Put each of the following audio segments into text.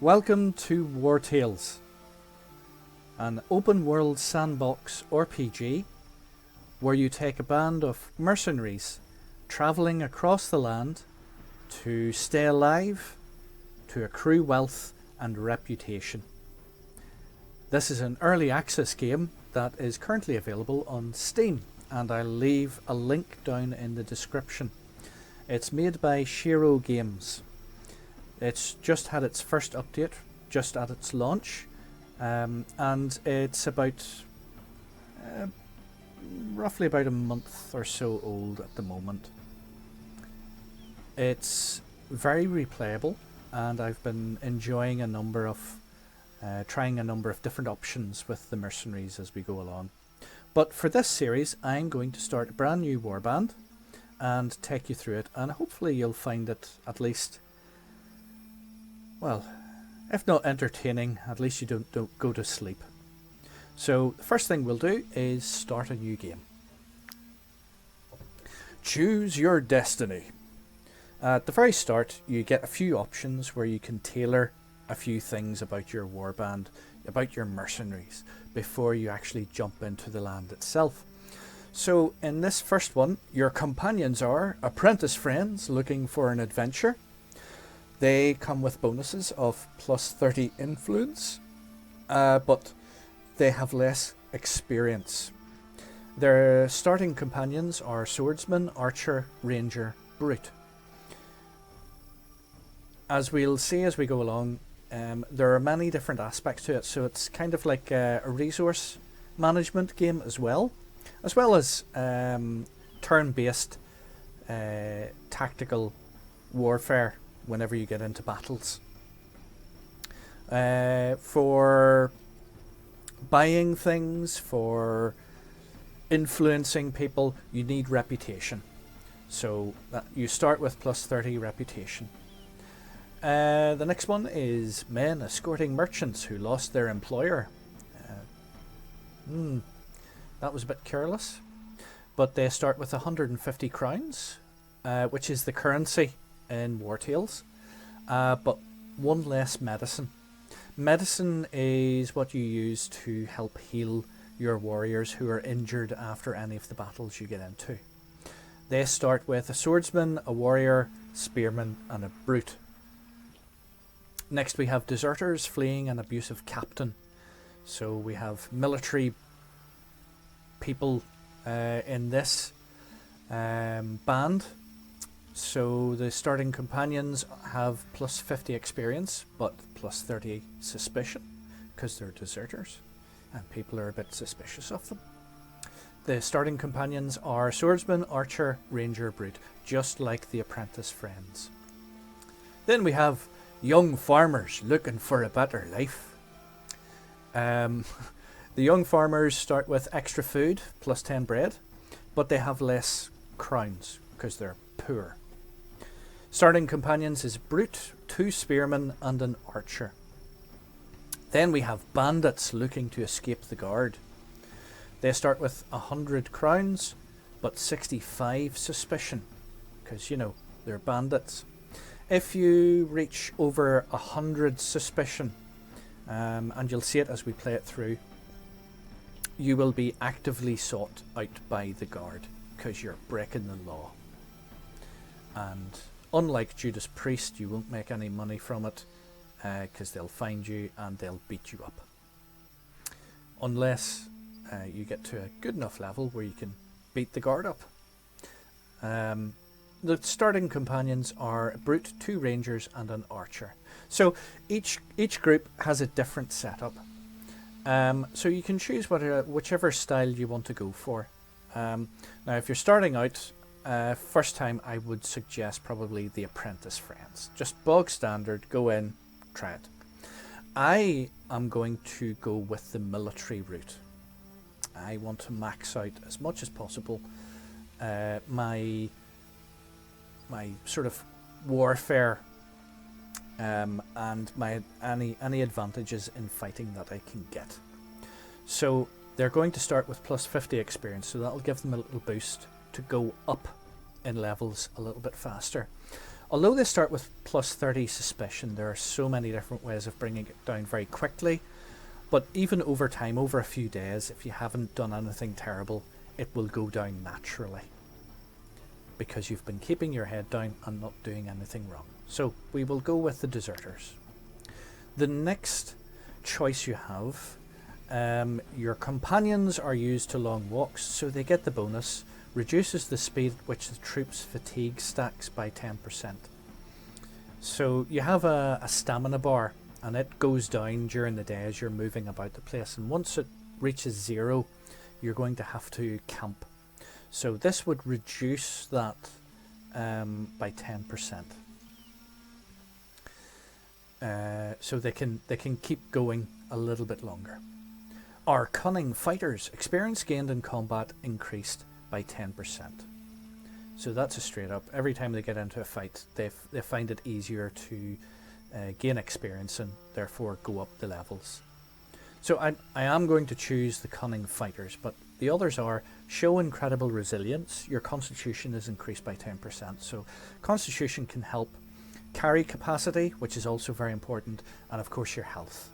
Welcome to Wartales, an open world sandbox RPG where you take a band of mercenaries travelling across the land to stay alive, to accrue wealth and reputation. This is an early access game that is currently available on Steam, and I'll leave a link down in the description. It's made by Shiro Games. It's just had its first update, just at its launch, and it's roughly about a month or so old at the moment. It's very replayable, and I've been enjoying trying a number of different options with the mercenaries as we go along. But for this series, I'm going to start a brand new warband and take you through it, and hopefully you'll find it at least, well, if not entertaining, at least you don't go to sleep. So the first thing we'll do is start a new game. Choose your destiny. At the very start, you get a few options where you can tailor a few things about your warband, about your mercenaries, before you actually jump into the land itself. So in this first one, your companions are apprentice friends looking for an adventure. They come with bonuses of plus 30 influence, but they have less experience. Their starting companions are swordsman, archer, ranger, brute. As we'll see as we go along, there are many different aspects to it, so it's kind of like a resource management game as well as turn-based tactical warfare whenever you get into battles. For buying things, for influencing people, you need reputation. So that you start with plus 30 reputation. The next one is men escorting merchants who lost their employer. That was a bit careless. But they start with 150 crowns, which is the currency in Wartales, but one less medicine. Medicine is what you use to help heal your warriors who are injured after any of the battles you get into. They start with a swordsman, a warrior, spearman, and a brute. Next we have deserters fleeing an abusive captain. So we have military people in this band. So the starting companions have plus 50 experience, but plus 30 suspicion, because they're deserters, and people are a bit suspicious of them. The starting companions are swordsman, archer, ranger, brute, just like the apprentice friends. Then we have young farmers looking for a better life. The young farmers start with extra food, plus 10 bread, but they have less crowns, because they're poor. Starting companions is brute, 2 spearmen and an archer. Then we have bandits looking to escape the guard. They start with 100 crowns, but 65 suspicion, because they're bandits. If you reach over 100 suspicion, and you'll see it as we play it through, you will be actively sought out by the guard because you're breaking the law. And unlike Judas Priest, you won't make any money from it because they'll find you and they'll beat you up. Unless you get to a good enough level where you can beat the guard up. The starting companions are a brute, 2 rangers and an archer. So each group has a different setup. So you can choose whichever style you want to go for. Now if you're starting out, first time I would suggest probably the apprentice friends. Just bog standard, go in, try it. I am going to go with the military route. I want to max out as much as possible my sort of warfare and my any advantages in fighting that I can get. So they're going to start with plus 50 experience, so that'll give them a little boost to go up in levels a little bit faster. Although they start with plus 30 suspicion, there are so many different ways of bringing it down very quickly. But even over time, over a few days, if you haven't done anything terrible, it will go down naturally. Because you've been keeping your head down and not doing anything wrong. So we will go with the deserters. The next choice you have, your companions are used to long walks, so they get the bonus. Reduces the speed at which the troops' fatigue stacks by 10%. So you have a stamina bar, and it goes down during the day as you're moving about the place, and once it reaches 0, you're going to have to camp. So this would reduce that by 10%. So they can keep going a little bit longer. Our cunning fighters, experience gained in combat increased by 10%. So that's a straight up. Every time they get into a fight, they find it easier to gain experience and therefore go up the levels. So I am going to choose the cunning fighters, but the others are show incredible resilience. Your constitution is increased by 10%. So constitution can help carry capacity, which is also very important, and of course your health.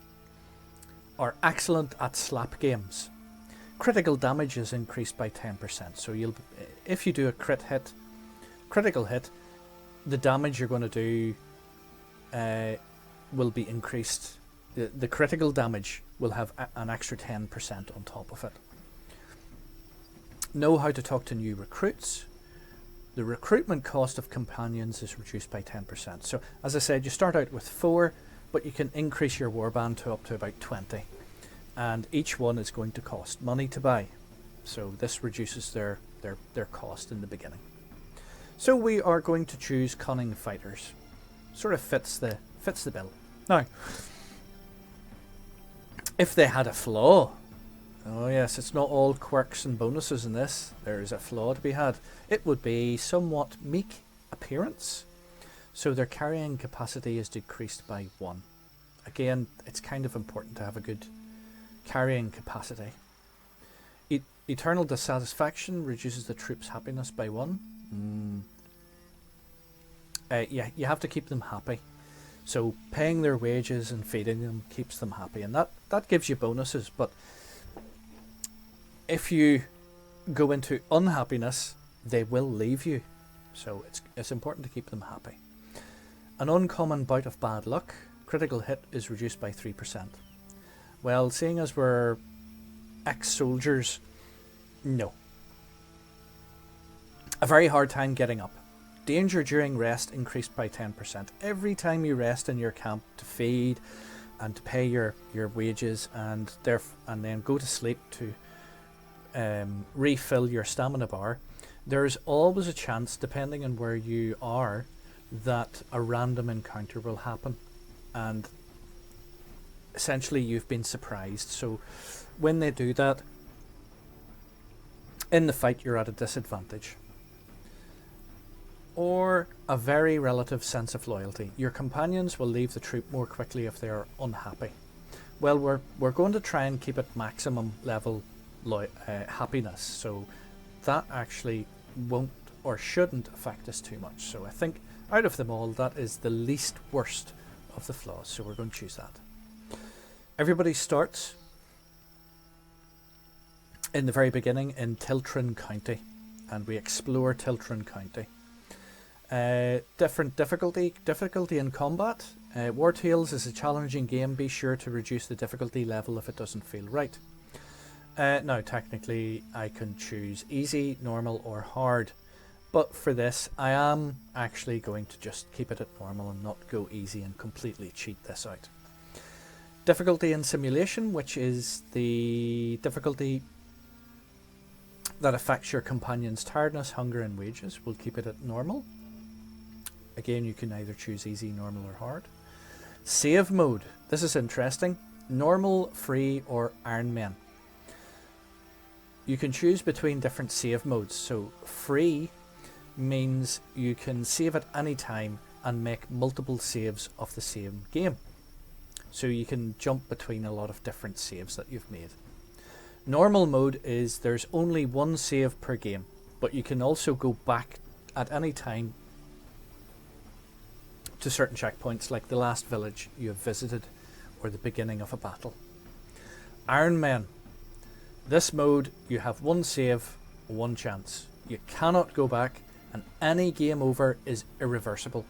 Are excellent at slap games. Critical damage is increased by 10%. So if you do a critical hit, the damage you're going to do will be increased. The critical damage will have an extra 10% on top of it. Know how to talk to new recruits. The recruitment cost of companions is reduced by 10%. So as I said, you start out with 4, but you can increase your warband to up to about 20. And each one is going to cost money to buy. So this reduces their cost in the beginning. So we are going to choose cunning fighters. Sort of fits the bill. Now, if they had a flaw, oh yes, it's not all quirks and bonuses in this. There is a flaw to be had. It would be somewhat meek appearance. So their carrying capacity is decreased by 1. Again, it's kind of important to have a good carrying capacity. Eternal dissatisfaction reduces the troops' happiness by 1. Yeah, you have to keep them happy. So paying their wages and feeding them keeps them happy, and that gives you bonuses. But if you go into unhappiness, they will leave you. So it's important to keep them happy. An uncommon bout of bad luck. Critical hit is reduced by 3%. Well, seeing as we're ex-soldiers, no. A very hard time getting up. Danger during rest increased by 10%. Every time you rest in your camp to feed and to pay your wages and then go to sleep to refill your stamina bar, there's always a chance, depending on where you are, that a random encounter will happen. And essentially you've been surprised. So when they do that, in the fight you're at a disadvantage. Or a very relative sense of loyalty. Your companions will leave the troop more quickly if they are unhappy. Well, we're going to try and keep it maximum level happiness, so that actually won't or shouldn't affect us too much. So I think out of them all, that is the least worst of the flaws, so we're going to choose that. Everybody starts in the very beginning in Tiltrin County, and we explore Tiltrin County. Different difficulty in combat. Wartales is a challenging game. Be sure to reduce the difficulty level if it doesn't feel right. Now technically I can choose easy, normal or hard, but for this I am actually going to just keep it at normal and not go easy and completely cheat this out. Difficulty in simulation, which is the difficulty that affects your companion's tiredness, hunger and wages. We'll keep it at normal. Again, you can either choose easy, normal or hard. Save mode. This is interesting. Normal, free or Iron Man. You can choose between different save modes. So free means you can save at any time and make multiple saves of the same game. So you can jump between a lot of different saves that you've made. Normal mode is there's only one save per game, but you can also go back at any time to certain checkpoints like the last village you have visited or the beginning of a battle. Iron Men. This mode, you have one save, one chance. You cannot go back, and any game over is irreversible.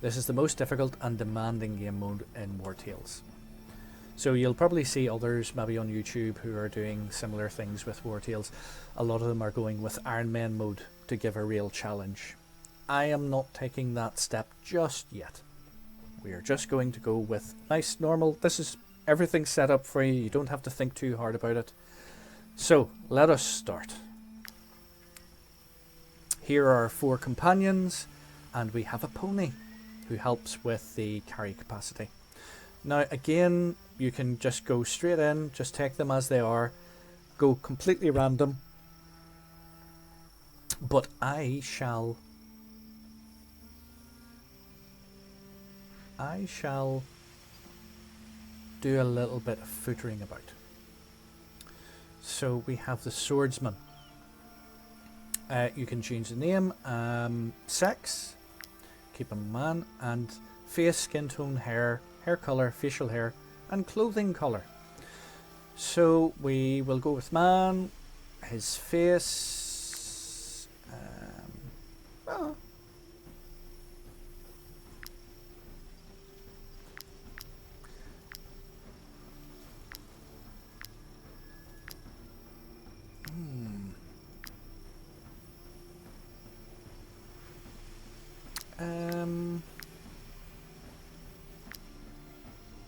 This is the most difficult and demanding game mode in Wartales. So you'll probably see others maybe on YouTube who are doing similar things with Wartales. A lot of them are going with Iron Man mode to give a real challenge. I am not taking that step just yet. We are just going to go with nice, normal. This is everything set up for you. You don't have to think too hard about it. So let us start. Here are our 4 companions, and we have a pony who helps with the carry capacity. Now again, you can just go straight in, just take them as they are, go completely random, but I shall do a little bit of footering about. So we have the swordsman. You can change the name, sex, keep him man, and face, skin tone, hair color, facial hair, and clothing color. So we will go with man, his face, well,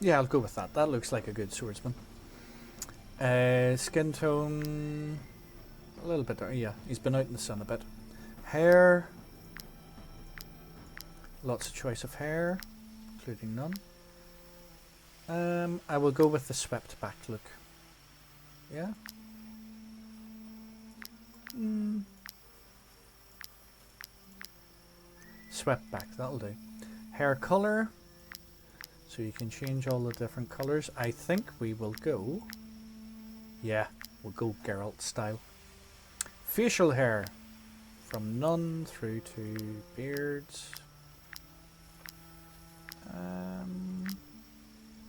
yeah, I'll go with that. That looks like a good swordsman. Skin tone, a little bit dark. Yeah, he's been out in the sun a bit. Hair, lots of choice of hair, including none. I will go with the swept back look. Yeah. Swept back, that'll do. Hair color. So you can change all the different colors. I think we will go... Yeah, we'll go Geralt style. Facial hair. From none through to beards.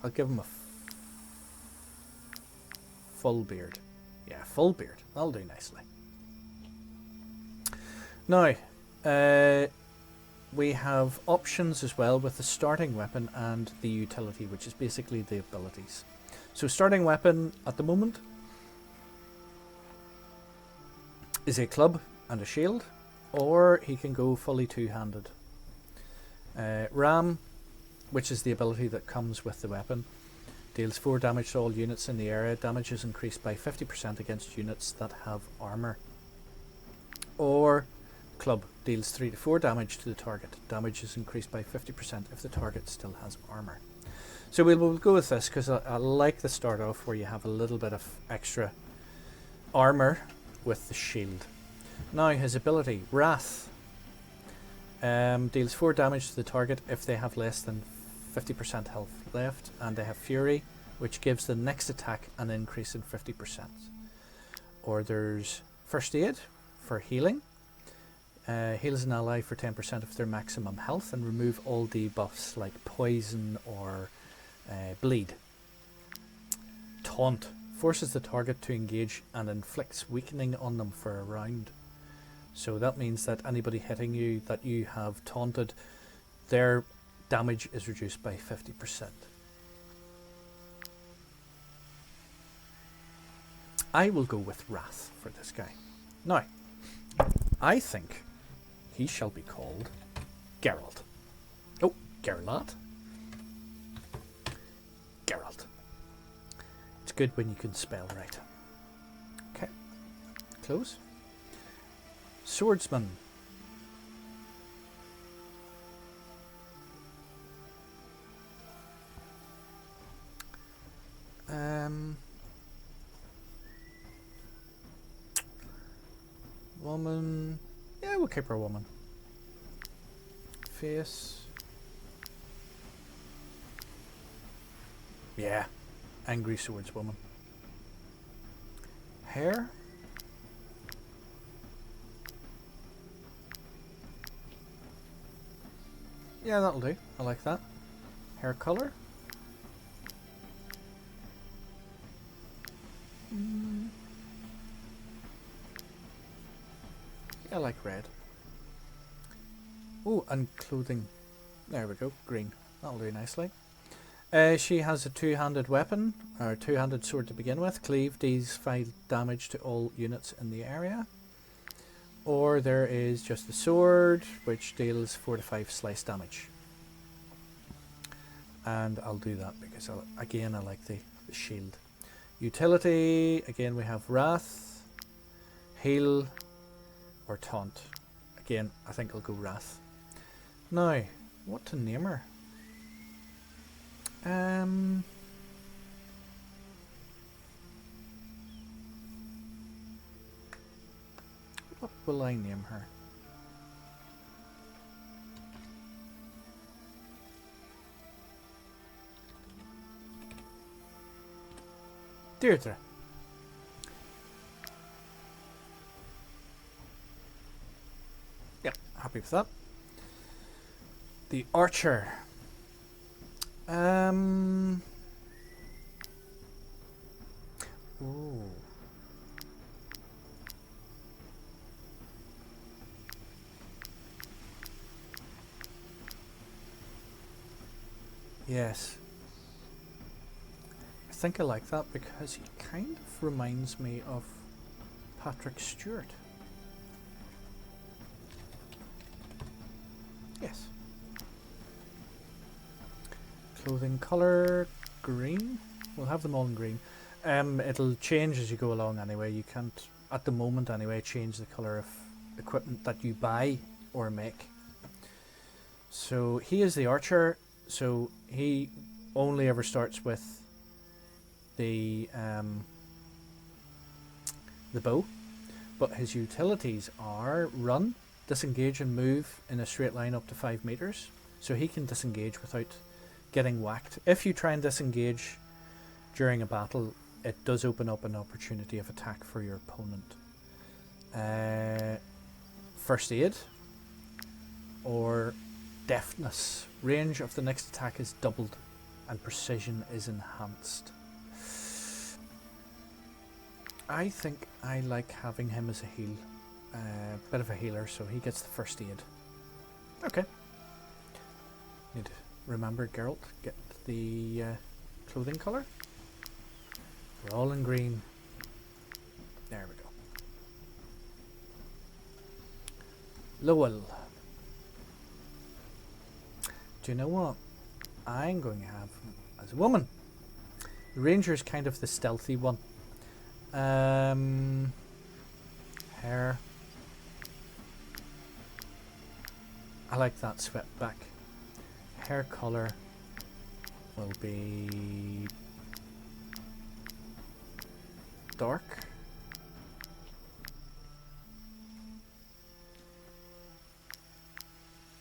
I'll give him a full beard. Yeah, full beard. That'll do nicely. Now, we have options as well with the starting weapon and the utility, which is basically the abilities. So starting weapon at the moment is a club and a shield, or he can go fully two-handed. Ram, which is the ability that comes with the weapon, deals 4 damage to all units in the area. Damage is increased by 50% against units that have armor. Or club deals 3 to 4 damage to the target. Damage is increased by 50% if the target still has armor. So we'll go with this because I like the start off where you have a little bit of extra armor with the shield. Now his ability, Wrath, deals 4 damage to the target if they have less than 50% health left, and they have Fury, which gives the next attack an increase in 50%. Or there's First Aid for healing. Heals an ally for 10% of their maximum health and remove all debuffs like poison or bleed. Taunt forces the target to engage and inflicts weakening on them for a round. So that means that anybody hitting you that you have taunted, their damage is reduced by 50%. I will go with Wrath for this guy. Now, I think he shall be called Geralt. Oh, Geralt. Geralt. It's good when you can spell right. Okay. Close. Swordsman. Woman. Yeah, we'll keep her woman. Face. Yeah. Angry swordswoman. Hair. Yeah, that'll do. I like that. Hair color. Yeah, I like red. Oh, and clothing. There we go. Green. That'll do nicely. She has a two-handed weapon, or two-handed sword to begin with. Cleave deals 5 damage to all units in the area. Or there is just the sword, which deals 4 to 5 slice damage. And I'll do that because, again, I like the shield. Utility, again we have Wrath, Heal, or Taunt. Again, I think I'll go Wrath. Now, what to name her? What will I name her? Deirdre. Yep, happy with that. The Archer. Ooh. Yes. I think I like that because he kind of reminds me of Patrick Stewart. Yes. Clothing colour, green. We'll have them all in green. It'll change as you go along anyway. You can't, at the moment anyway, change the colour of equipment that you buy or make. So he is the Archer, so he only ever starts with the bow, but his utilities are run, disengage and move in a straight line up to 5 meters, so he can disengage without getting whacked. If you try and disengage during a battle, it does open up an opportunity of attack for your opponent. First aid or deftness. Range of the next attack is doubled and precision is enhanced. I think I like having him as a heal. Bit of a healer, so he gets the first aid. Okay. Need to remember Geralt, get the clothing colour. We're all in green. There we go. Lowell. Do you know what? I'm going to have as a woman. The Ranger is kind of the stealthy one. Hair. I like that swept back. Hair colour will be dark.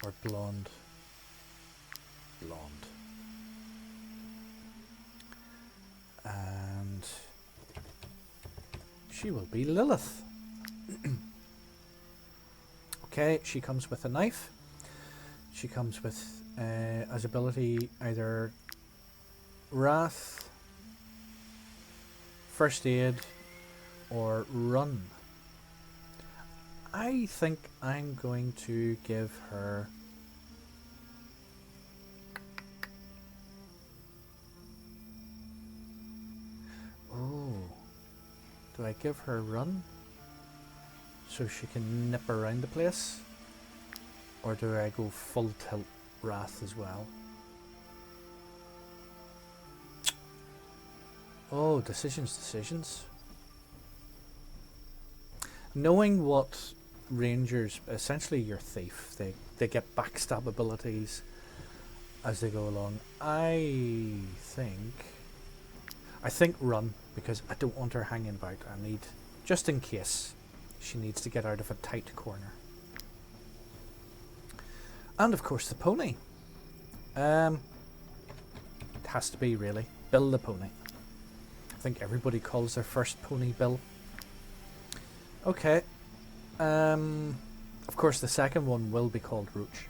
Or blonde. Blonde. And she will be Lilith. Okay, she comes with a knife. She comes with, as ability, either Wrath, First Aid, or Run. I think I'm going to give her do I give her Run so she can nip around the place? Or do I go full tilt Wrath as well? Oh, decisions. Knowing what Rangers, essentially your thief, they get backstab abilities as they go along. I think Run, because I don't want her hanging about. I need, just in case she needs to get out of a tight corner. And of course the pony. It has to be, really. Bill the pony. I think everybody calls their first pony Bill. Okay. Of course the second one will be called Roach.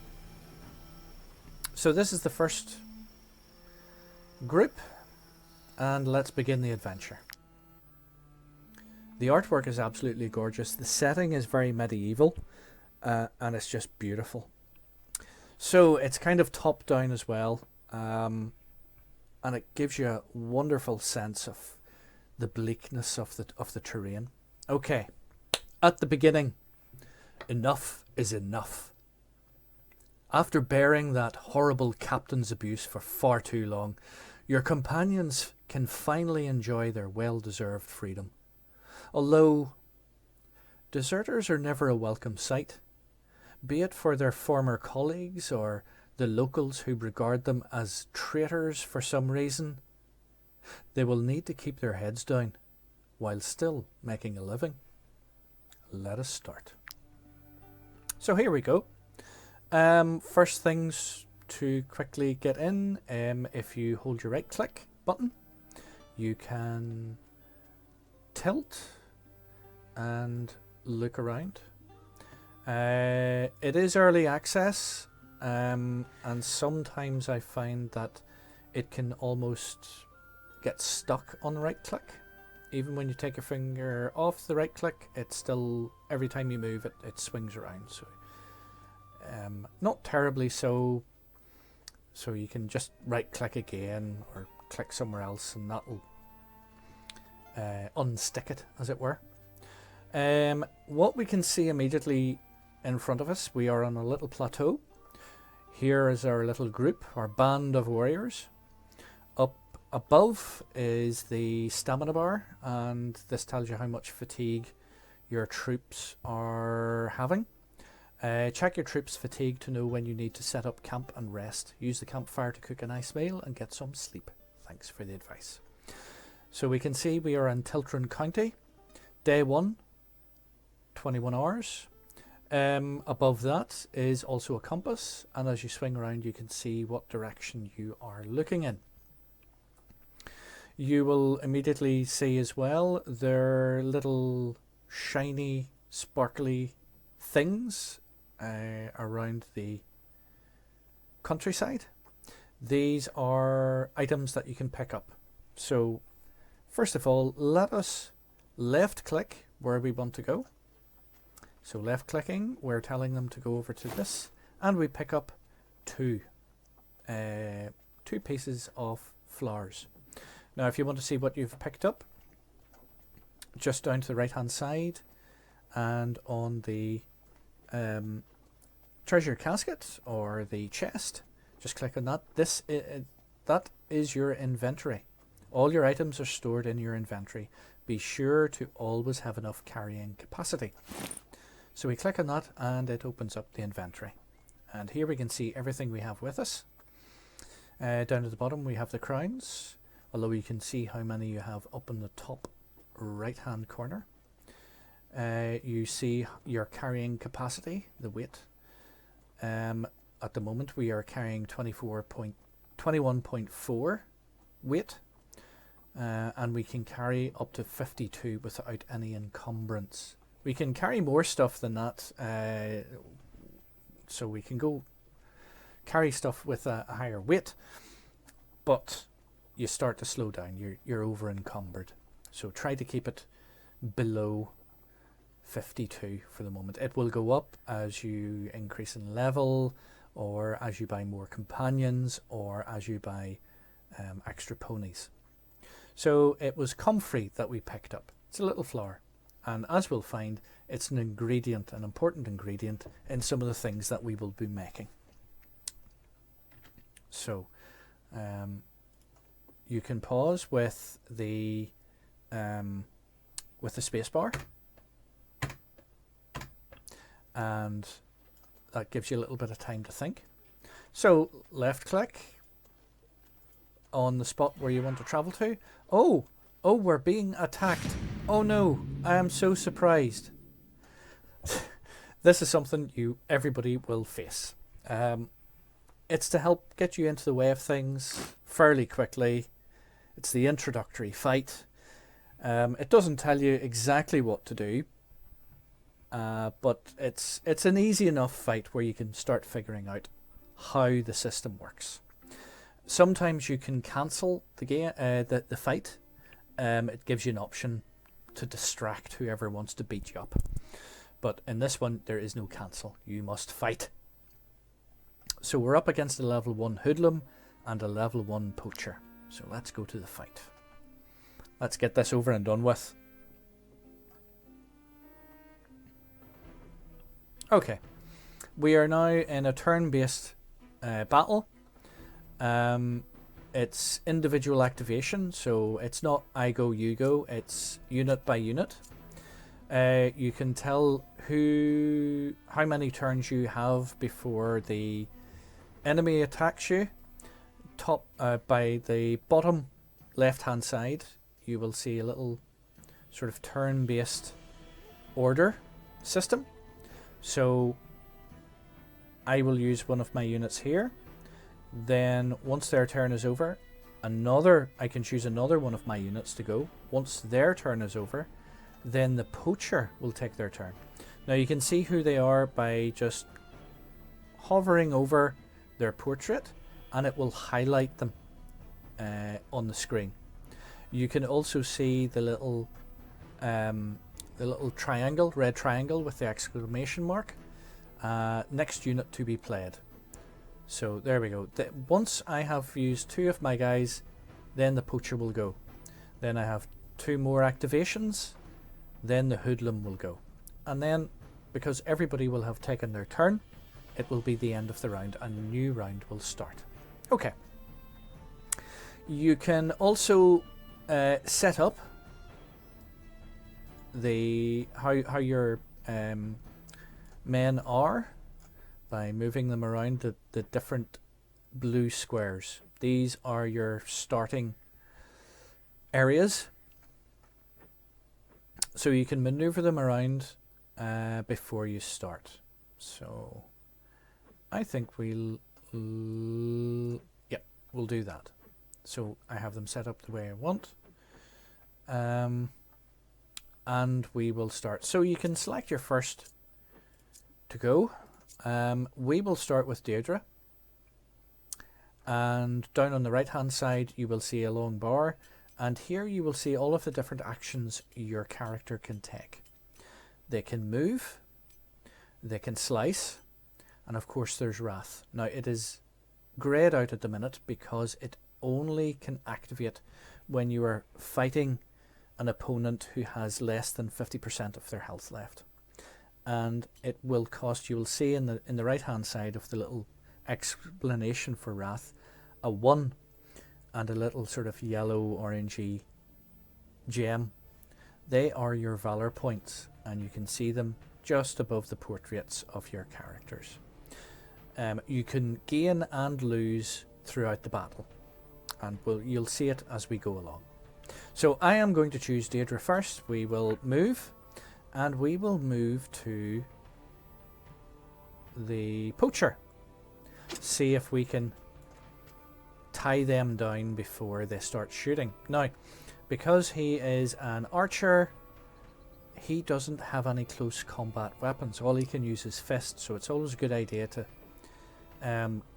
So this is the first group, and let's begin the adventure. The artwork is absolutely gorgeous. The setting is very medieval, and it's just beautiful. So it's kind of top down as well, and it gives you a wonderful sense of the bleakness of the terrain. Okay, at the beginning, enough is enough. After bearing that horrible captain's abuse for far too long, your companions can finally enjoy their well-deserved freedom. Although deserters are never a welcome sight, be it for their former colleagues or the locals who regard them as traitors for some reason, they will need to keep their heads down while still making a living. Let us start. So here we go. First things to quickly get in, if you hold your right click button, you can tilt and look around. It is early access, and sometimes I find that it can almost get stuck on right click. Even when you take your finger off the right click, it's still, every time you move it, it swings around. So not terribly so you can just right click again or click somewhere else, and that'll unstick it, as it were. What we can see immediately in front of us, we are on a little plateau. Here is our little group, our band of warriors. Up above is the stamina bar, and this tells you how much fatigue your troops are having. Check your troops' fatigue to know when you need to set up camp and rest. Use the campfire to cook a nice meal and get some sleep. Thanks for the advice. So we can see we are in Tiltron County. Day 1, 21 hours. Above that is also a compass, and as you swing around you can see what direction you are looking in. You will immediately see as well their little shiny, sparkly things around the countryside. These are items that you can pick up. So first of all, let us left click where we want to go. So left clicking, we're telling them to go over to this, and we pick up two pieces of flowers. Now if you want to see what you've picked up, just down to the right hand side and on the treasure casket or the chest, just click on that. That is your inventory. All your items are stored in your inventory. Be sure to always have enough carrying capacity. So we click on that and it opens up the inventory. And here we can see everything we have with us. Down at the bottom we have the crowns, although you can see how many you have up in the top right hand corner. You see your carrying capacity, the weight. At the moment we are carrying 21.4 weight, and we can carry up to 52 without any encumbrance. We can carry more stuff than that, so we can go carry stuff with a higher weight, but you start to slow down. You're over encumbered, so try to keep it below 52 for the moment. It will go up as you increase in level, or as you buy more companions, or as you buy extra ponies. So it was comfrey that we picked up. It's a little flower, and as we'll find, it's an ingredient, an important ingredient in some of the things that we will be making. So you can pause with the space bar, and that gives you a little bit of time to think. So left click on the spot where you want to travel to. Oh, we're being attacked. Oh no, I am so surprised. This is something everybody will face. It's to help get you into the way of things fairly quickly. It's the introductory fight. It doesn't tell you exactly what to do, but it's an easy enough fight where you can start figuring out how the system works. Sometimes you can cancel the game, the fight. It gives you an option to distract whoever wants to beat you up. But in this one, there is no cancel. You must fight. So we're up against a level 1 hoodlum and a level 1 poacher. So let's go to the fight. Let's get this over and done with. Okay. We are now in a turn-based battle. It's individual activation, so it's not I go, you go. It's unit by unit. You can tell how many turns you have before the enemy attacks you. By the bottom left-hand side, you will see a little sort of turn-based order system. So I will use one of my units here. Then once their turn is over, I can choose another one of my units to go. Once their turn is over, then the poacher will take their turn. Now you can see who they are by just hovering over their portrait, and it will highlight them on the screen. You can also see the little triangle, red triangle with the exclamation mark. Next unit to be played. So there we go. Once I have used 2 of my guys, then the poacher will go. Then I have 2 more activations, then the hoodlum will go. And then, because everybody will have taken their turn, it will be the end of the round and a new round will start. Okay. You can also set up how your men are by moving them around the different blue squares. These are your starting areas. So you can maneuver them around before you start. So I think we'll do that. So I have them set up the way I want. And we will start. So you can select your first to go. We will start with Deirdre. And down on the right hand side you will see a long bar, and here you will see all of the different actions your character can take. They can move, they can slice, and of course there's Wrath. Now it is greyed out at the minute because it only can activate when you are fighting an opponent who has less than 50% of their health left. And it will cost, you will see in the right hand side of the little explanation for Wrath, a 1 and a little sort of yellow orangey gem. They are your valor points, and you can see them just above the portraits of your characters. You can gain and lose throughout the battle, and you'll see it as we go along. So I am going to choose Deirdre first. We will move, and we will move to the poacher. See if we can tie them down before they start shooting. Now, because he is an archer, he doesn't have any close combat weapons. All he can use is fists, so it's always a good idea to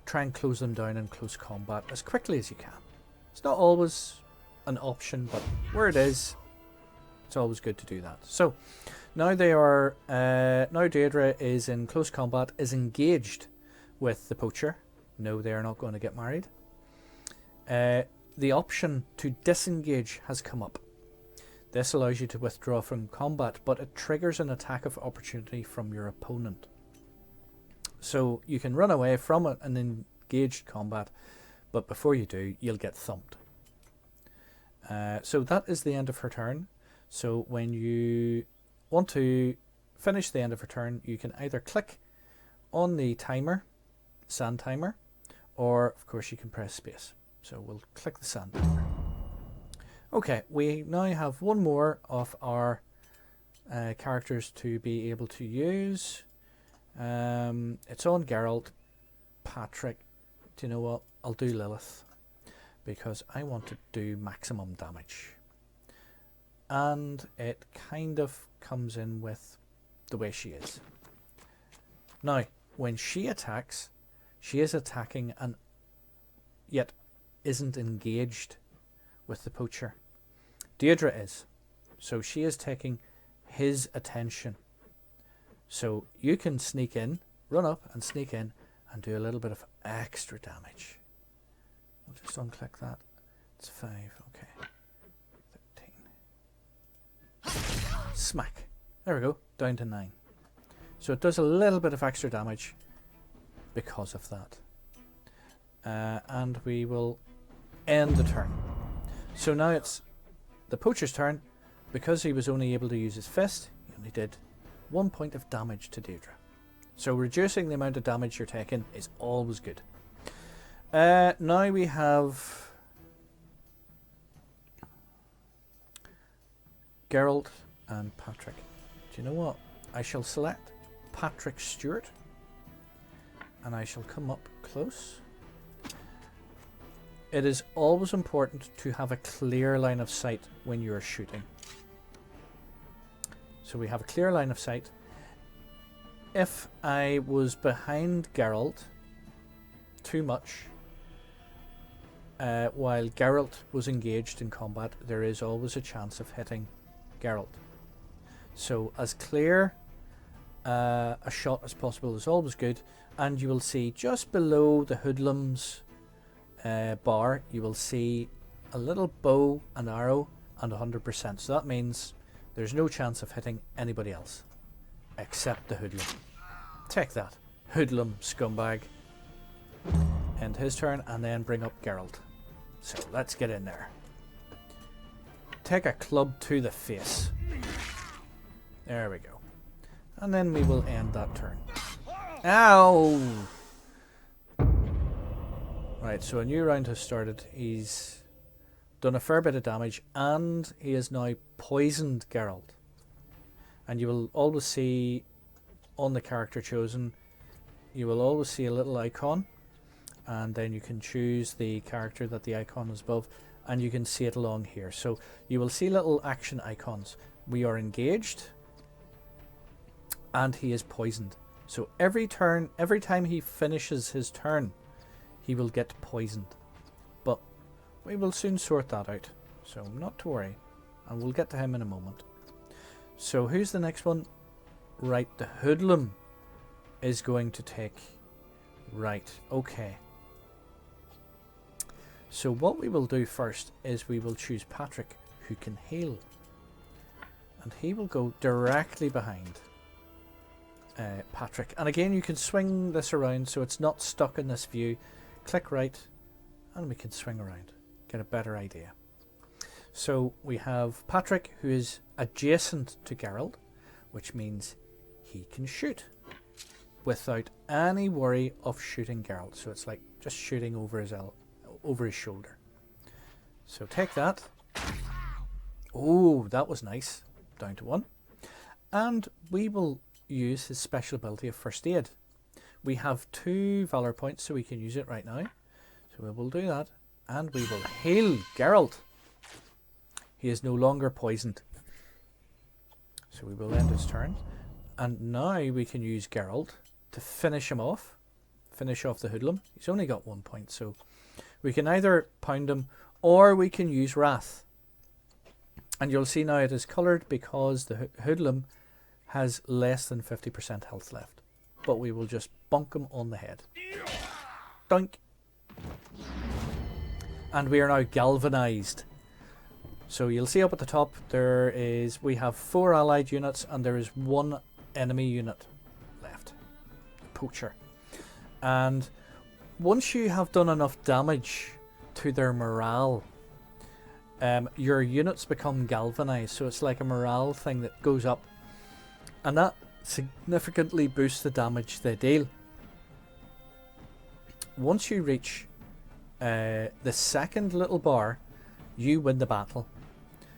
try and close them down in close combat as quickly as you can. It's not always an option, but where it is, it's always good to do that. So now now Deirdre is in close combat, is engaged with the poacher. No, they are not going to get married. The option to disengage has come up. This allows you to withdraw from combat, but it triggers an attack of opportunity from your opponent. So you can run away from an engaged combat, but before you do, you'll get thumped. So that is the end of her turn. So when you want to finish the end of her turn, you can either click on the timer, sand timer, or of course you can press space. So we'll click the sand timer. Okay, we now have one more of our characters to be able to use. It's on Geralt. Patrick, do you know what? I'll do Lilith because I want to do maximum damage. And it kind of comes in with the way she is. Now, when she attacks, She is attacking and yet isn't engaged with the poacher. Deirdre is. So she is taking his attention. So you can sneak in, run up and sneak in and do a little bit of extra damage. We'll just unclick that. It's 5, okay. 13. Smack. There we go, down to 9. So it does a little bit of extra damage because of that. And we will end the turn. So now it's the poacher's turn. Because he was only able to use his fist, he only did 1 point of damage to Deirdre. So reducing the amount of damage you're taking is always good. Now we have Geralt and Patrick. Do you know what? I shall select Patrick Stewart and I shall come up close. It is always important to have a clear line of sight when you are shooting. So we have a clear line of sight. If I was behind Geralt too much, while Geralt was engaged in combat, there is always a chance of hitting Geralt. So as clear a shot as possible is always good, and you will see just below the hoodlum's bar, you will see a little bow and arrow and 100%. So that means there's no chance of hitting anybody else except the hoodlum. Take that, hoodlum scumbag. End his turn and then bring up Geralt. So let's get in there. Take a club to the face. There we go. And then we will end that turn. Ow! Right, so a new round has started. He's done a fair bit of damage and he has now poisoned Geralt. And you will always see on the character chosen, you will always see a little icon, and then you can choose the character that the icon is above, and you can see it along here. So you will see little action icons. We are engaged and he is poisoned. So every turn, every time he finishes his turn, he will get poisoned. But we will soon sort that out, so not to worry, and we'll get to him in a moment. So who's the next one? Right, the hoodlum is going to take... Right, okay. So what we will do first is we will choose Patrick, who can heal. And he will go directly behind Patrick. And again, you can swing this around so it's not stuck in this view. Click right, and we can swing around. Get a better idea. So we have Patrick, who is adjacent to Geralt, which means he can shoot without any worry of shooting Geralt. So it's like just shooting over his shoulder. So take that. Oh, that was nice. Down to 1. And we will use his special ability of first aid. We have 2 valor points, so we can use it right now. So we will do that, and we will heal Geralt. He is no longer poisoned. So we will end his turn. And now we can use Geralt to finish him off. Finish off the hoodlum. He's only got 1 point, so we can either pound him or we can use Wrath. And you'll see now it is coloured because the hoodlum has less than 50% health left. But we will just bonk him on the head. Doink. And we are now galvanized. So you'll see up at the top we have 4 allied units and there is 1 enemy unit left. Poacher. And once you have done enough damage to their morale, your units become galvanized. So it's like a morale thing that goes up. And that significantly boosts the damage they deal. Once you reach the second little bar, you win the battle.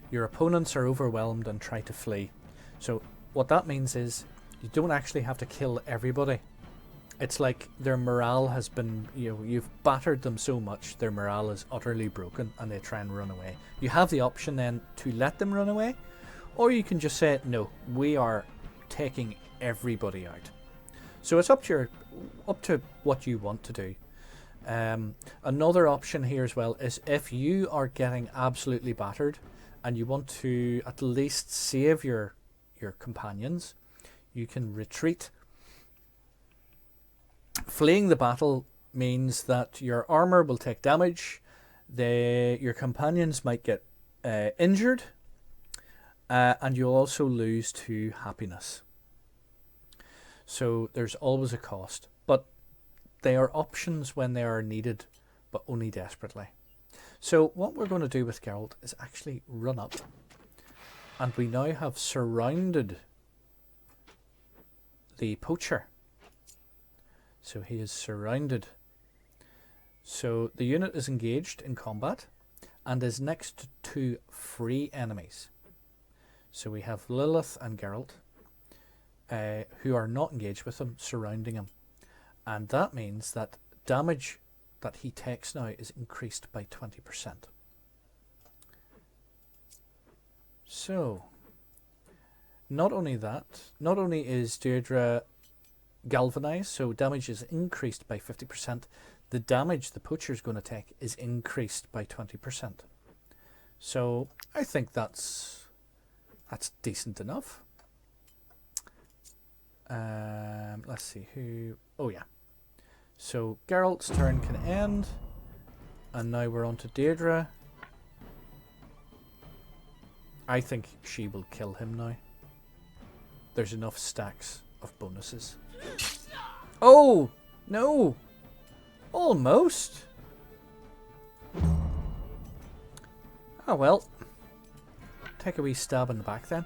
Your opponents are overwhelmed and try to flee. So what that means is you don't actually have to kill everybody. It's like their morale has been, you've battered them so much, their morale is utterly broken and they try and run away. You have the option then to let them run away, or you can just say, no, we are taking everybody out. So it's up to what you want to do. Another option here as well is if you are getting absolutely battered and you want to at least save your companions, you can retreat. Fleeing the battle means that your armor will take damage, your companions might get injured, and you'll also lose 2 happiness. So there's always a cost, but they are options when they are needed, but only desperately. So what we're going to do with Geralt is actually run up, and we now have surrounded the poacher. So he is surrounded. So the unit is engaged in combat and is next to 2 free enemies. So we have Lilith and Geralt, who are not engaged with him, surrounding him. And that means that damage that he takes now is increased by 20%. So, not only is Deirdre galvanized, so damage is increased by 50%, the damage the poacher is going to take is increased by 20%. So, I think that's decent enough. Let's see who... Oh yeah. So Geralt's turn can end, and now we're on to Deirdre. I think she will kill him now. There's enough stacks of bonuses. Oh! No! Almost! Oh well. Take a wee stab in the back then.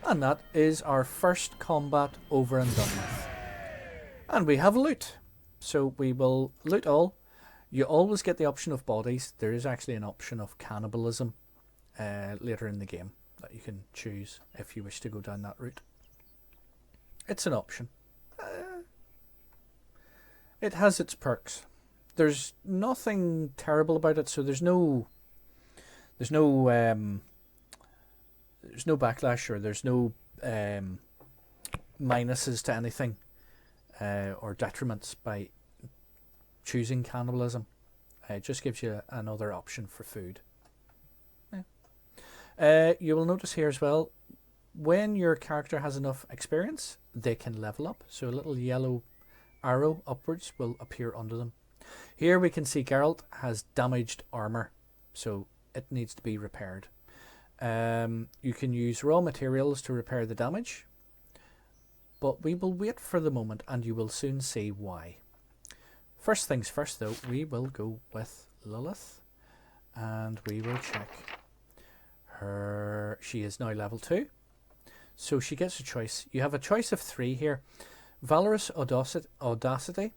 And that is our first combat over and done with. And we have loot. So we will loot all. You always get the option of bodies. There is actually an option of cannibalism later in the game that you can choose if you wish to go down that route. It's an option. It has its perks. There's nothing terrible about it, so there's no backlash, or there's no minuses to anything or detriments by choosing cannibalism. It just gives you another option for food. Yeah. You will notice here as well, when your character has enough experience, they can level up. So a little yellow arrow upwards will appear under them. Here we can see Geralt has damaged armor, so it needs to be repaired. You can use raw materials to repair the damage, but we will wait for the moment and you will soon see why. First things first though, we will go with Lilith and we will check her. She is now level 2, so she gets a choice. You have a choice of 3 here: Valorous Audacity,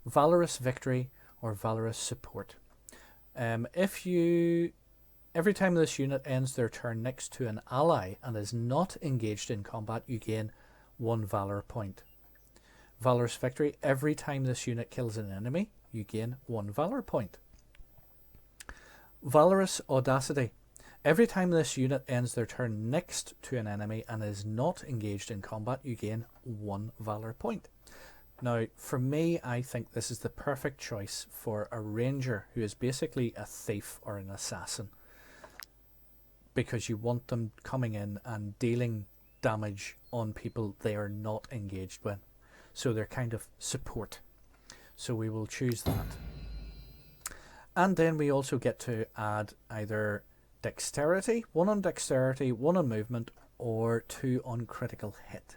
Valorous Victory, or Valorous Support. Every time this unit ends their turn next to an ally and is not engaged in combat, you gain 1 Valor point. Valorous Victory: every time this unit kills an enemy, you gain 1 Valor point. Valorous Audacity: every time this unit ends their turn next to an enemy and is not engaged in combat, you gain 1 Valor point. Now, for me, I think this is the perfect choice for a ranger who is basically a thief or an assassin, because you want them coming in and dealing damage on people they are not engaged with. So they're kind of support. So we will choose that. And then we also get to add either dexterity, 1 on dexterity, 1 on movement, or 2 on critical hit.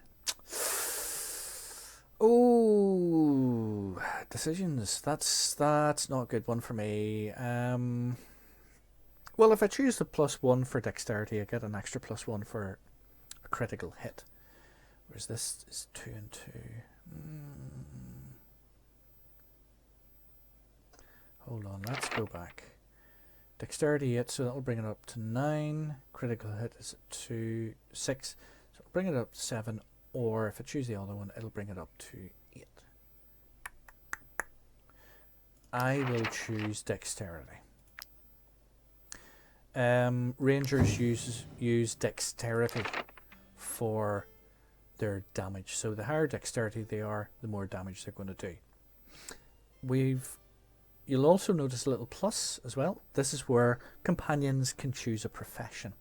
Oh, decisions. That's not a good one for me. Well, if I choose the +1 for dexterity, I get an extra +1 for a critical hit. Whereas this is 2 and 2. Hold on, let's go back. Dexterity 8, so that'll bring it up to 9. Critical hit is 2, 6. So it'll bring it up to 7. Or if I choose the other one, it'll bring it up to 8. I will choose dexterity. Rangers use dexterity for their damage. So the higher dexterity they are, the more damage they're going to do. You'll also notice a little plus as well. This is where companions can choose a profession.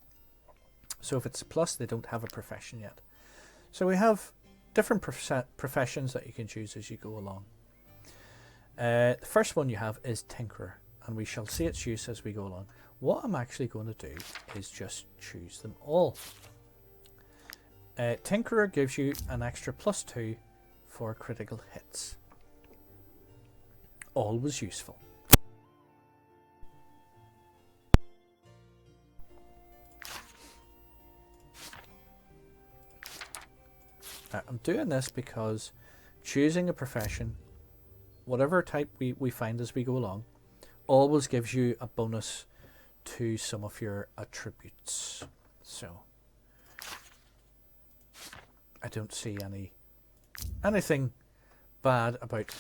So if it's a plus, they don't have a profession yet. So we have different professions that you can choose as you go along. The first one you have is Tinkerer, and we shall see its use as we go along. What I'm actually going to do is just choose them all. Tinkerer gives you an extra +2 for critical hits. Always useful. I'm doing this because choosing a profession, whatever type we find as we go along, always gives you a bonus to some of your attributes. So I don't see anything bad about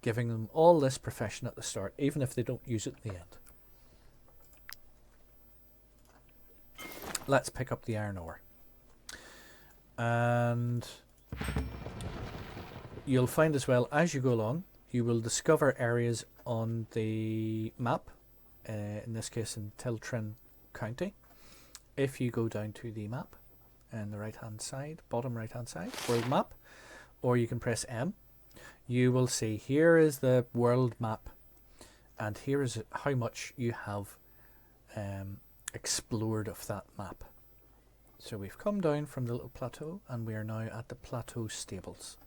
giving them all this profession at the start, even if they don't use it in the end. Let's pick up the iron ore. And you'll find as well, as you go along, you will discover areas on the map, in this case in Tiltrin County. If you go down to the map on the right hand side, bottom right hand side, world map, or you can press M, you will see here is the world map, and here is how much you have explored of that map. So we've come down from the little plateau and we are now at the Plateau Stables.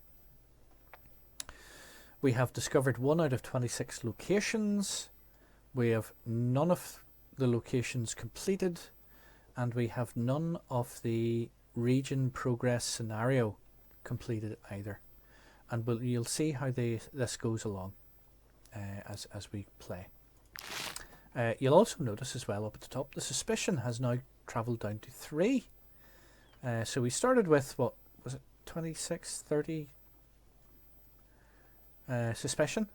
We have discovered 1 out of 26 locations. We have none of the locations completed, and we have none of the region progress scenario completed either. And you'll see how this goes along as we play. You'll also notice as well up at the top, the suspicion has now travelled down to 3. So we started with, what was it, 26, 30 suspicion,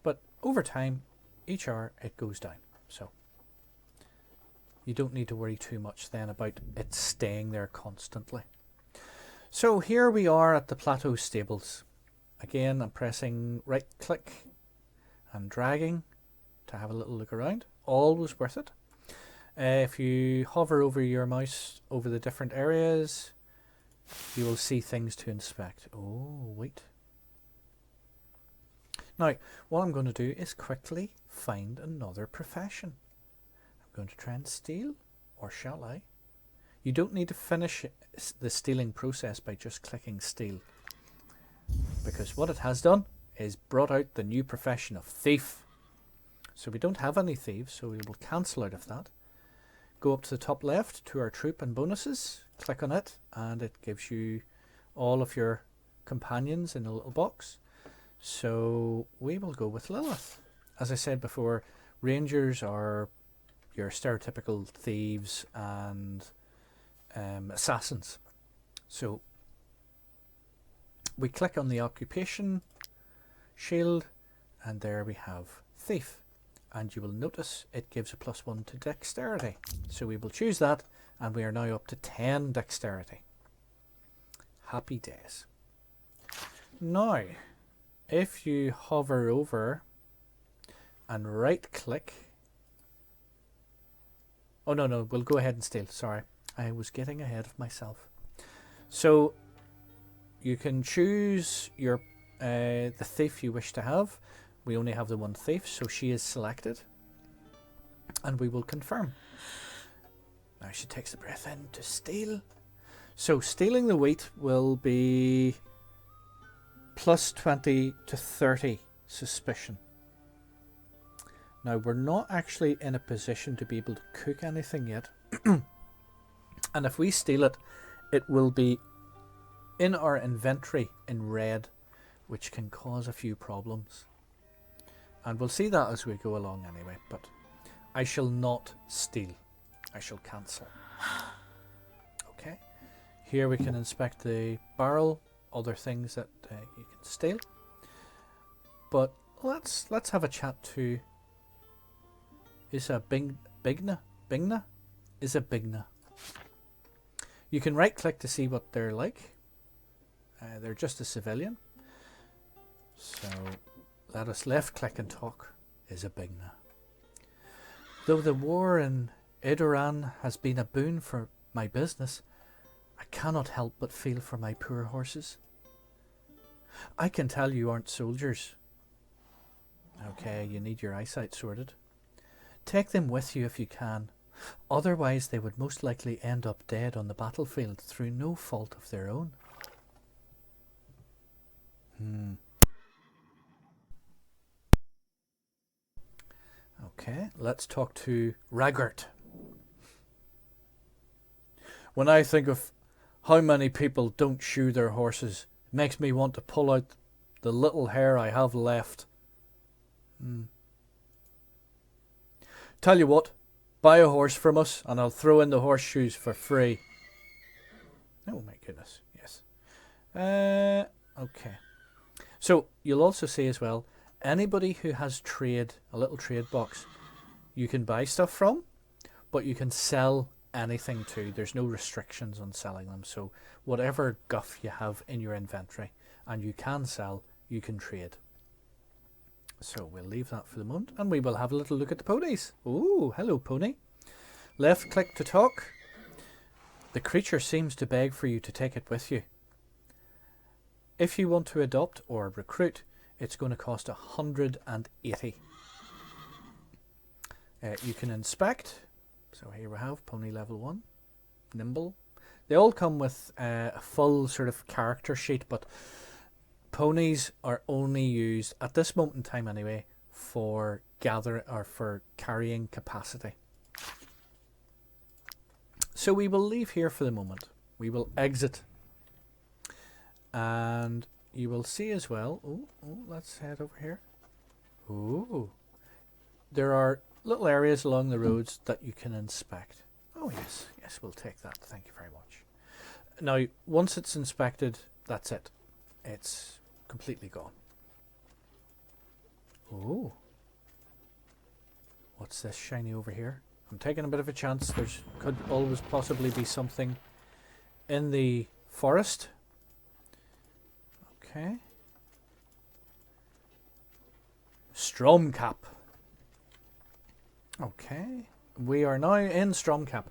but over time, each hour it goes down. So you don't need to worry too much then about it staying there constantly. So here we are at the Plateau Stables. Again, I'm pressing right click and dragging to have a little look around. Always worth it. If you hover over your mouse over the different areas, you will see things to inspect. Oh, wait. Now, what I'm going to do is quickly find another profession. I'm going to try and steal, or shall I? You don't need to finish the stealing process by just clicking steal, because what it has done is brought out the new profession of thief. So we don't have any thieves, so we will cancel out of that. Go up to the top left to our troop and bonuses, click on it, and it gives you all of your companions in a little box. So we will go with Lilith. As I said before, rangers are your stereotypical thieves and assassins. So we click on the occupation shield, and there we have thief. And you will notice it gives a +1 to dexterity. So we will choose that, and we are now up to 10 dexterity. Happy days. Now, if you hover over and right click, oh no, we'll go ahead and steal, sorry. I was getting ahead of myself. So you can choose your the thief you wish to have. We only have the one thief, so she is selected. And we will confirm. Now she takes the breath in to steal. So stealing the wheat will be +20 to 30 suspicion. Now we're not actually in a position to be able to cook anything yet. And if we steal it, it will be in our inventory in red, which can cause a few problems. And we'll see that as we go along anyway, but I shall not steal. I shall cancel. Okay. Here we can inspect the barrel, other things that you can steal. But let's have a chat to Bigna. You can right click to see what they're like. They're just a civilian. So let us left click and talk is a big no. Though the war in Edoran has been a boon for my business, I cannot help but feel for my poor horses. I can tell you aren't soldiers. Okay, you need your eyesight sorted. Take them with you if you can. Otherwise they would most likely end up dead on the battlefield through no fault of their own. Okay, let's talk to Raggart. When I think of how many people don't shoe their horses, it makes me want to pull out the little hair I have left. Tell you what, buy a horse from us and I'll throw in the horseshoes for free. Oh my goodness, yes. Okay. So you'll also see as well, anybody who has trade, a little trade box, you can buy stuff from, but you can sell anything too. There's no restrictions on selling them. So whatever guff you have in your inventory and you can sell, you can trade. So we'll leave that for the moment and we will have a little look at the ponies. Oh, hello pony. Left click to talk. The creature seems to beg for you to take it with you. If you want to adopt or recruit, it's going to cost 180. You can inspect. So here we have pony level 1, nimble. They all come with a full sort of character sheet, but ponies are only used at this moment in time anyway for for carrying capacity. So we will leave here for the moment. We will exit. And you will see as well. Oh, let's head over here. Oh, there are little areas along the roads that you can inspect. Oh yes, yes, we'll take that. Thank you very much. Now, once it's inspected, that's it. It's completely gone. Oh, what's this shiny over here? I'm taking a bit of a chance. There's could always possibly be something in the forest. Okay. Stromcap. Okay. We are now in Stromcap.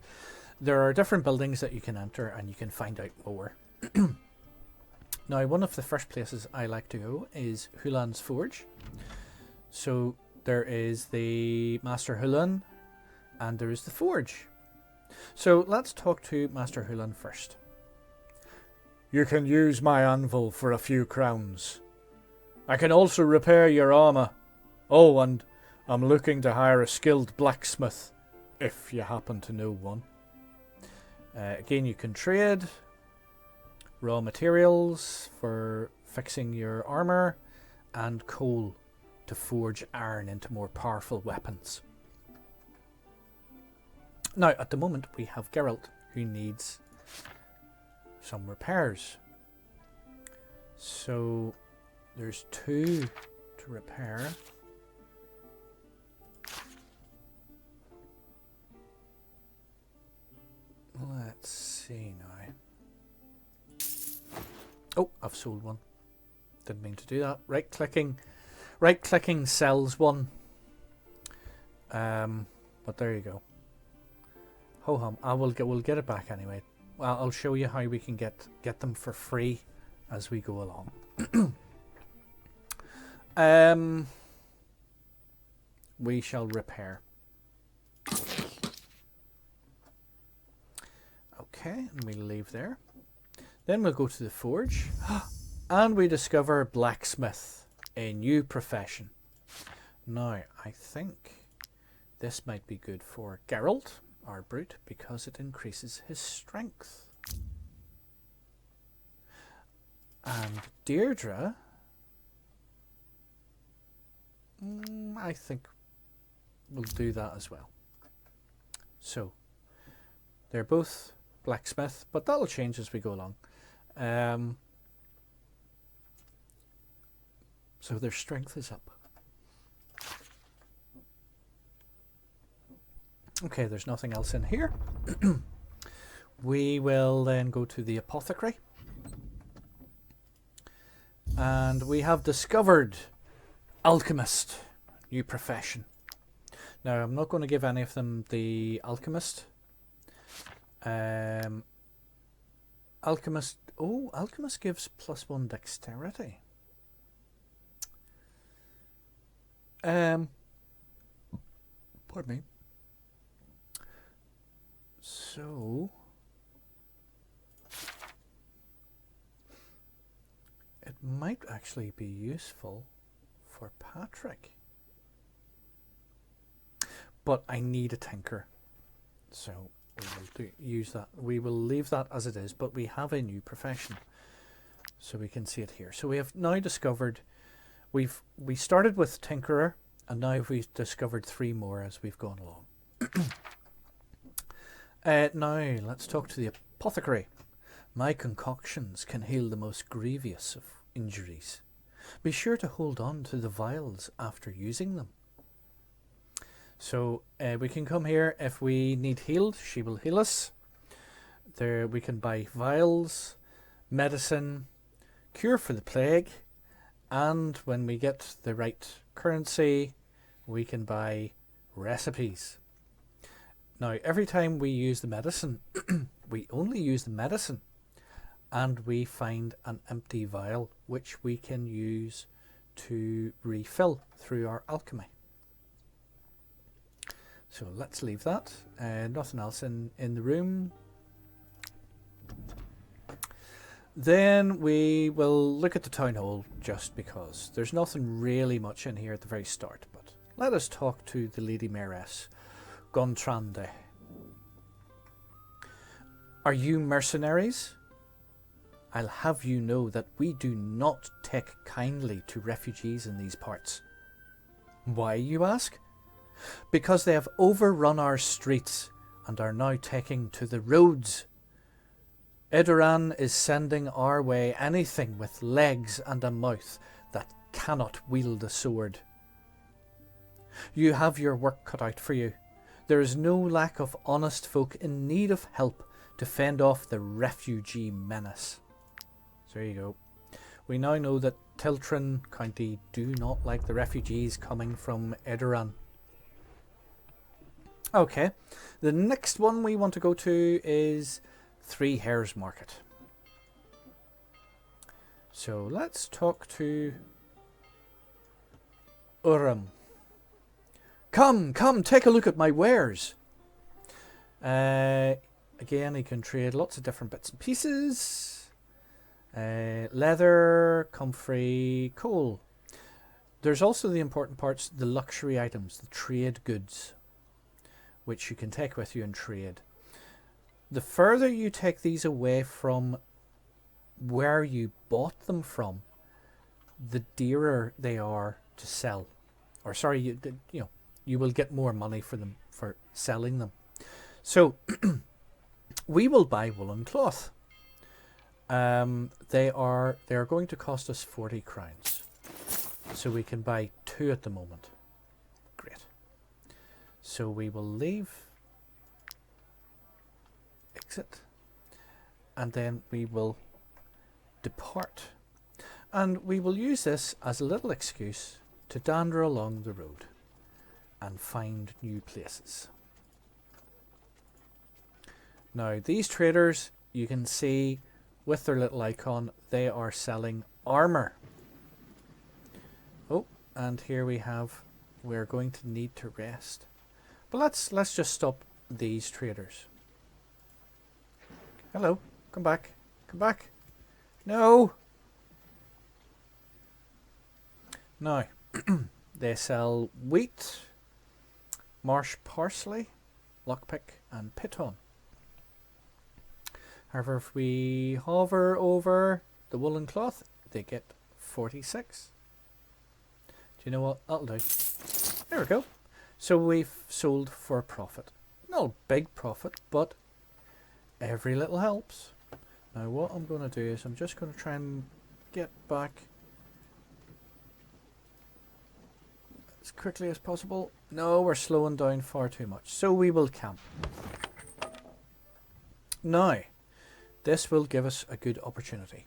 There are different buildings that you can enter and you can find out more. Now, one of the first places I like to go is Hulan's Forge. So there is the Master Hulan and there is the Forge. So let's talk to Master Hulan first. You can use my anvil for a few crowns. I can also repair your armour. Oh, and I'm looking to hire a skilled blacksmith, if you happen to know one. Again, you can trade raw materials for fixing your armour and coal to forge iron into more powerful weapons. Now, at the moment, we have Geralt, who needs some repairs. So there's 2 to repair. Let's see now. Oh, I've sold one. Didn't mean to do that. Right clicking sells one. But there you go. Ho hum. We'll get it back anyway. Well, I'll show you how we can get them for free as we go along. We shall repair. Okay, and we'll leave there. Then we'll go to the forge. And we discover Blacksmith, a new profession. Now, I think this might be good for Geralt, our brute, because it increases his strength. And Deirdre, I think we'll do that as well. So, they're both blacksmith, but that'll change as we go along. So their strength is up. Okay, there's nothing else in here. We will then go to the apothecary. And we have discovered Alchemist, new profession. Now, I'm not going to give any of them the Alchemist. Alchemist. Oh, Alchemist gives +1 dexterity. Pardon me. So it might actually be useful for Patrick. But I need a tinker. So we will use that. We will leave that as it is, but we have a new profession. So we can see it here. So we have now discovered, we started with Tinkerer, and now we've discovered 3 more as we've gone along. Now let's talk to the apothecary. My concoctions can heal the most grievous of injuries. Be sure to hold on to the vials after using them. So we can come here if we need healed. She will heal us. There we can buy vials, medicine, cure for the plague, and when we get the right currency, we can buy recipes. Now, every time we use the medicine, we only use the medicine, and we find an empty vial, which we can use to refill through our alchemy. So let's leave that. Nothing else in the room. Then we will look at the town hall just because. There's nothing really much in here at the very start, but let us talk to the Lady Mayoress, Gontrande. Are you mercenaries? I'll have you know that we do not take kindly to refugees in these parts. Why, you ask? Because they have overrun our streets and are now taking to the roads. Edoran is sending our way anything with legs and a mouth that cannot wield a sword. You have your work cut out for you. There is no lack of honest folk in need of help to fend off the refugee menace. So there you go. We now know that Tiltrin County do not like the refugees coming from Edoran. Okay, the next one we want to go to is Three Hares Market. So let's talk to Urim. Come, take a look at my wares. Again, he can trade lots of different bits and pieces. Leather, comfrey, coal. There's also the important parts, the luxury items, the trade goods, which you can take with you and trade. The further you take these away from where you bought them from, the dearer they are to sell. Or sorry, you will get more money for them for selling them. So we will buy woolen cloth. They are going to cost us 40 crowns. So we can buy 2 at the moment. Great. So we will leave, exit, and then we will depart. And we will use this as a little excuse to dander along the road and find new places. Now these traders, you can see with their little icon, they are selling armor. Oh, and here we're going to need to rest. But let's just stop these traders. Hello, come back. No. Now, they sell wheat, marsh parsley, lockpick, and piton. However, if we hover over the woolen cloth, they get 46. Do you know what? That'll do. There we go. So we've sold for a profit. Not a big profit, but every little helps. Now what I'm going to do is I'm just going to try and get back as quickly as possible. No, we're slowing down far too much. So we will camp. Now, this will give us a good opportunity.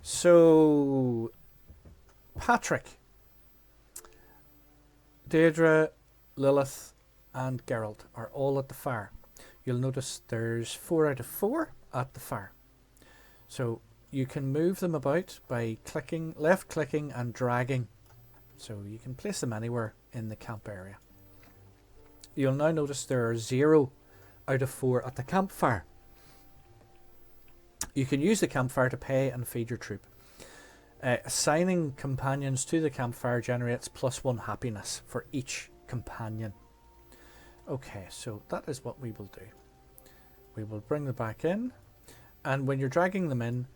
So Patrick, Deirdre, Lilith and Geralt are all at the fire. You'll notice there's 4 out of 4 at the fire. So you can move them about by clicking, left clicking and dragging. So you can place them anywhere in the camp area. You'll now notice there are 0 out of 4 at the campfire. You can use the campfire to pay and feed your troop. Assigning companions to the campfire generates +1 happiness for each companion. Okay, so that is what we will do. We will bring them back in, and when you're dragging them in,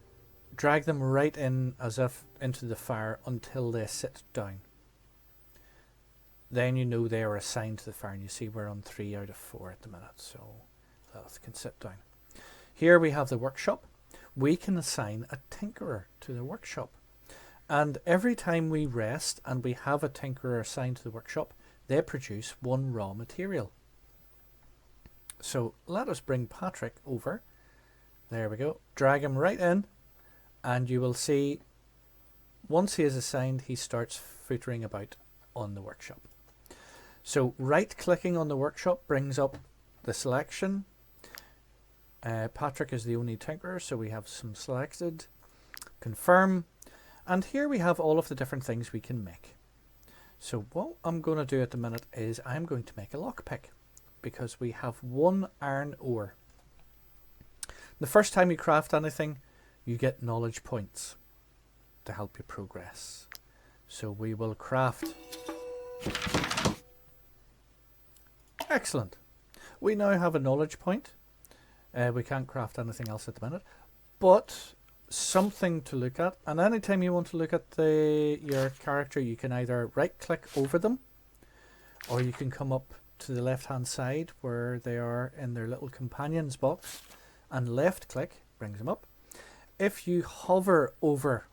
drag them right in as if into the fire until they sit down. Then you know they are assigned to the fire, and you see we're on 3 out of 4 at the minute, so Lilith can sit down. Here we have the workshop. We can assign a tinkerer to the workshop. And every time we rest and we have a tinkerer assigned to the workshop, they produce 1 raw material. So let us bring Patrick over. There we go. Drag him right in, and you will see once he is assigned, he starts footering about on the workshop. So right clicking on the workshop brings up the selection. Patrick is the only tinkerer, so we have some selected. Confirm. And here we have all of the different things we can make. So what I'm going to do at the minute is I'm going to make a lockpick, because we have 1 iron ore. The first time you craft anything, you get knowledge points to help you progress. So we will craft. Excellent. We now have a knowledge point. We can't craft anything else at the minute, but something to look at. And anytime you want to look at your character, you can either right click over them, or you can come up to the left hand side where they are in their little companions box and left click brings them up. If you hover over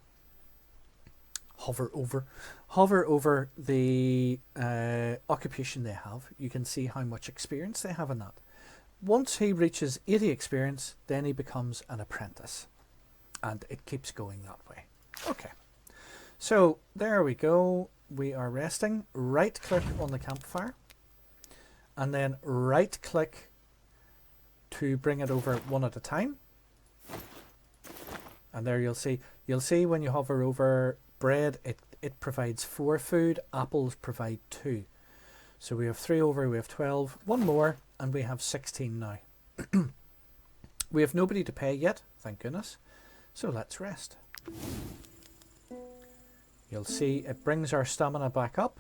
the occupation they have, you can see how much experience they have in that. Once he reaches 80 experience, then he becomes an apprentice, and it keeps going that way. Okay, so there we go. We are resting. Right click on the campfire, and then right click to bring it over 1 at a time. And there you'll see when you hover over bread, it provides 4 food. Apples provide 2. So we have 3 over, we have 12, 1 more, and we have 16 now. We have nobody to pay yet, thank goodness. So let's rest. You'll see it brings our stamina back up.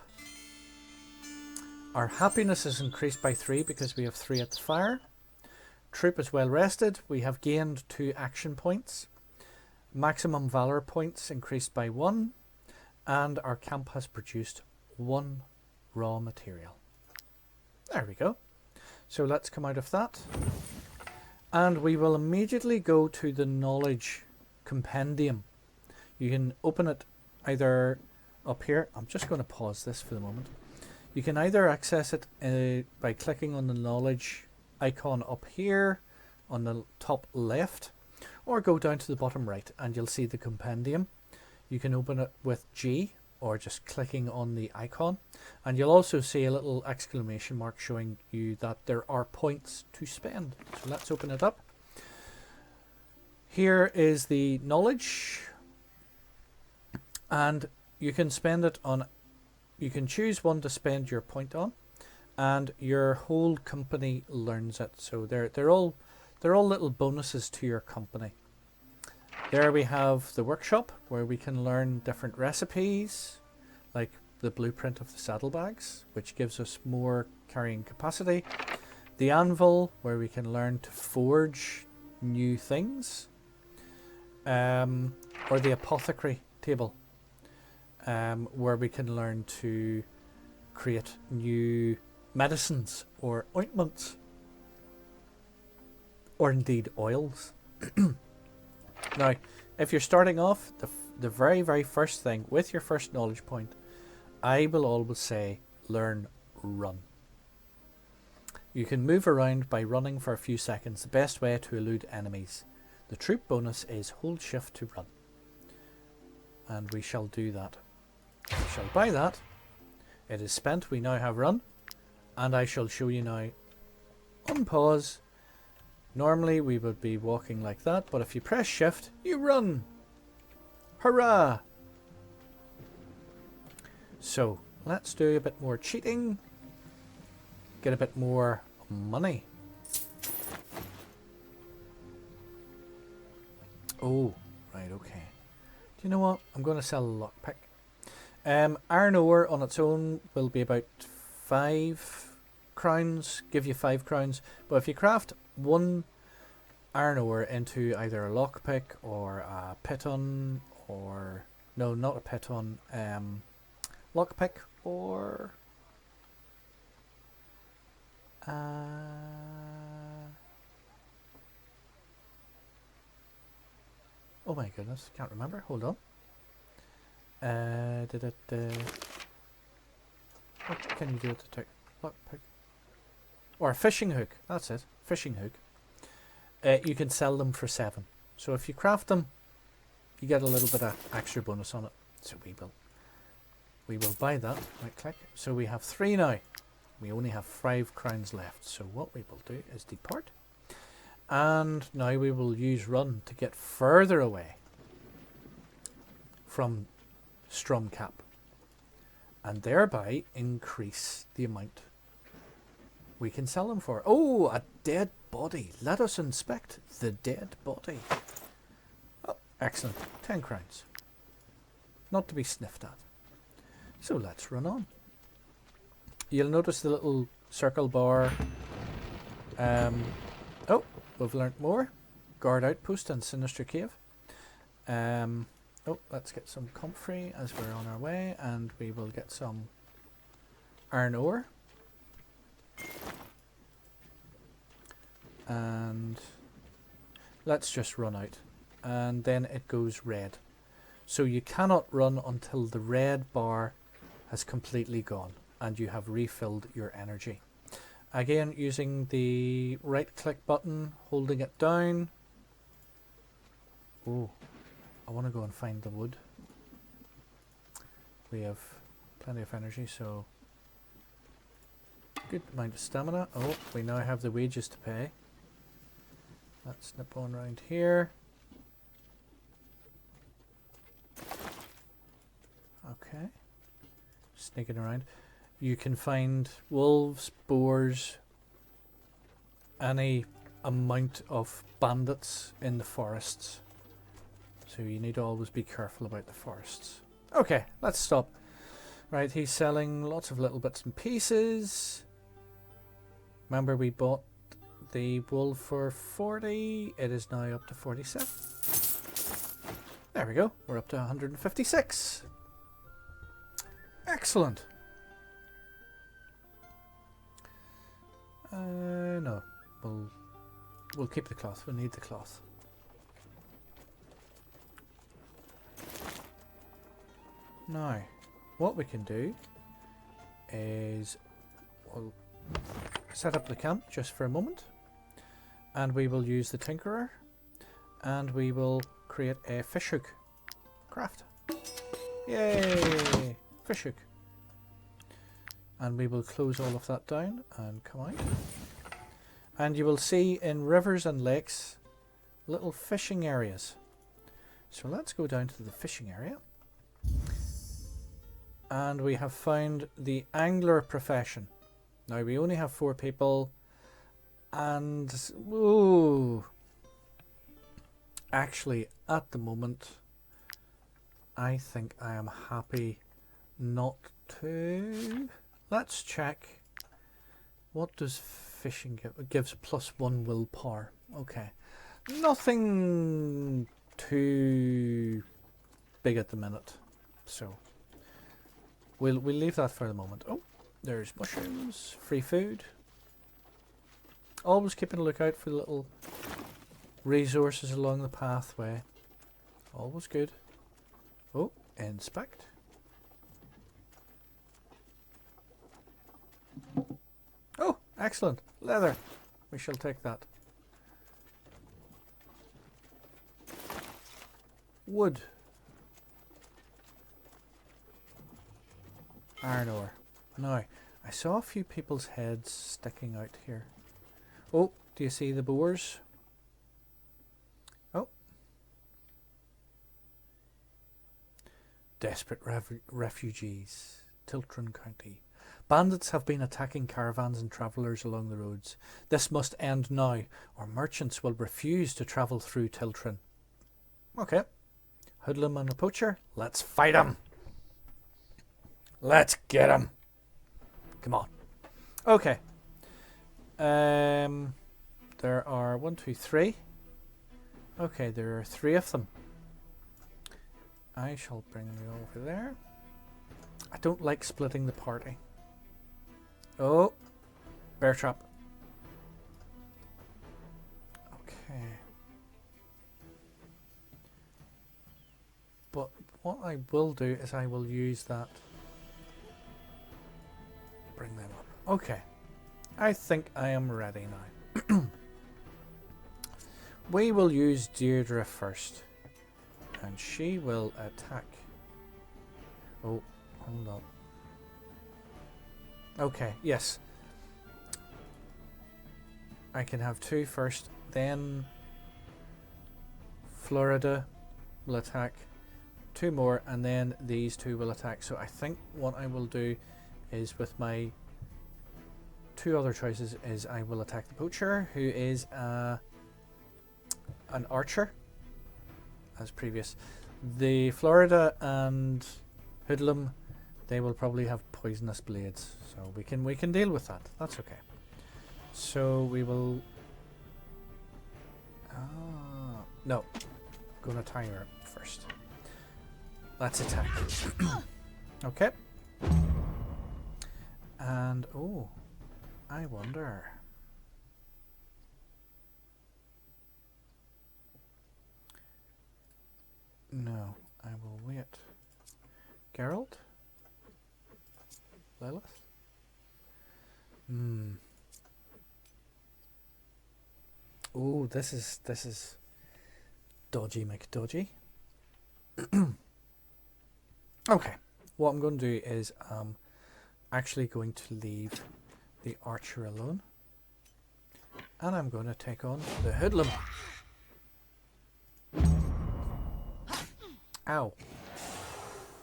Our happiness is increased by 3 because we have 3 at the fire. Troop is well rested. We have gained 2 action points. Maximum valor points increased by 1. And our camp has produced 1 raw material. There we go. So let's come out of that. And we will immediately go to the knowledge compendium. You can open it either up here. I'm just going to pause this for the moment. You can either access it by clicking on the knowledge icon up here on the top left, or go down to the bottom right and you'll see the compendium. You can open it with G or just clicking on the icon, and you'll also see a little exclamation mark showing you that there are points to spend. So let's open it up. Here is the knowledge, and you can spend it on, you can choose one to spend your point on, and your whole company learns it. So they're all little bonuses to your company. There we have the workshop where we can learn different recipes, like the blueprint of the saddlebags, which gives us more carrying capacity. The anvil, where we can learn to forge new things. Or the apothecary table, where we can learn to create new medicines or ointments, or indeed oils. Now, if you're starting off, the very, very first thing with your first knowledge point, I will always say, learn run. You can move around by running for a few seconds, the best way to elude enemies. The troop bonus is hold shift to run. And we shall do that. We shall buy that. It is spent. We now have run. And I shall show you now. Unpause. Normally we would be walking like that, but if you press shift, you run. Hurrah! So, let's do a bit more cheating. Get a bit more money. Oh, right, okay. Do you know what? I'm going to sell a lockpick. Iron ore on its own will be about 5 crowns, give you 5 crowns. But if you craft 1 iron ore into either a lockpick or a piton, or no, not a piton, lockpick or oh my goodness, can't remember. Hold on. What can you do to take lockpick? Or a fishing hook. That's it. Fishing hook. You can sell them for 7. So if you craft them, you get a little bit of extra bonus on it. So we will buy that. Right click. So we have 3 now. We only have 5 crowns left. So what we will do is depart. And now we will use run to get further away from Stromcap. And thereby increase the amount we can sell them for. Oh, a dead body. Let us inspect the dead body. Oh, excellent. 10 crowns. Not to be sniffed at. So let's run on. You'll notice the little circle bar. Oh, we've learnt more. Guard outpost and sinister cave. Oh, let's get some comfrey as we're on our way, and we will get some iron ore. And let's just run out. And then it goes red. So you cannot run until the red bar has completely gone and you have refilled your energy. Again, using the right click button, holding it down. Oh, I want to go and find the wood. We have plenty of energy, so good amount of stamina. Oh, we now have the wages to pay. Let's snip on around here. Okay. Sneaking around. You can find wolves, boars, any amount of bandits in the forests. So you need to always be careful about the forests. Okay, let's stop. Right, he's selling lots of little bits and pieces. Remember we bought the wool for 40. It is now up to 47. There we go. We're up to 156. Excellent. No. We'll keep the cloth. We need the cloth. Now, what we can do is we'll set up the camp just for a moment, and we will use the Tinkerer, and we will create a fish hook craft. Yay! Fish hook. And we will close all of that down and come out. And you will see in rivers and lakes little fishing areas. So let's go down to the fishing area. And we have found the angler profession. Now we only have 4 people, and ooh, actually at the moment I think I am happy not to. Let's check. What does fishing give? It gives +1 willpower. Okay, nothing too big at the minute, so we'll leave that for the moment. Oh, there's mushrooms, free food. Always keeping a lookout for little resources along the pathway. Always good. Oh, inspect. Oh, excellent. Leather. We shall take that. Wood. Iron ore. Now, I saw a few people's heads sticking out here. Oh, do you see the boars? Oh. Desperate refugees. Tiltron County. Bandits have been attacking caravans and travellers along the roads. This must end now, or merchants will refuse to travel through Tiltron. Okay. Hoodlum and a poacher. Let's fight 'em. Let's get 'em. Come on. Okay. There are 1, 2, 3. Okay, there are 3 of them. I shall bring you over there. I don't like splitting the party. Oh, bear trap. Okay. But what I will do is I will use that. Bring them up. Okay. I think I am ready now. We will use Deirdre first. And she will attack. Oh, hold on. Okay, yes. I can have 2 first, then Florida will attack. 2 more, and then these 2 will attack. So I think what I will do is with my 2 other choices is I will attack the poacher, who is an archer, as previous. The Florida and Hoodlum, they will probably have poisonous blades, so we can deal with that. That's okay. So we will. No, I'm gonna tie her up first. Let's attack. Okay. And oh, I wonder. No, I will wait. Geralt? Lilith? Oh, this is dodgy McDodgy. Okay, what I'm going to do is actually going to leave the archer alone, and I'm going to take on the hoodlum. Ow.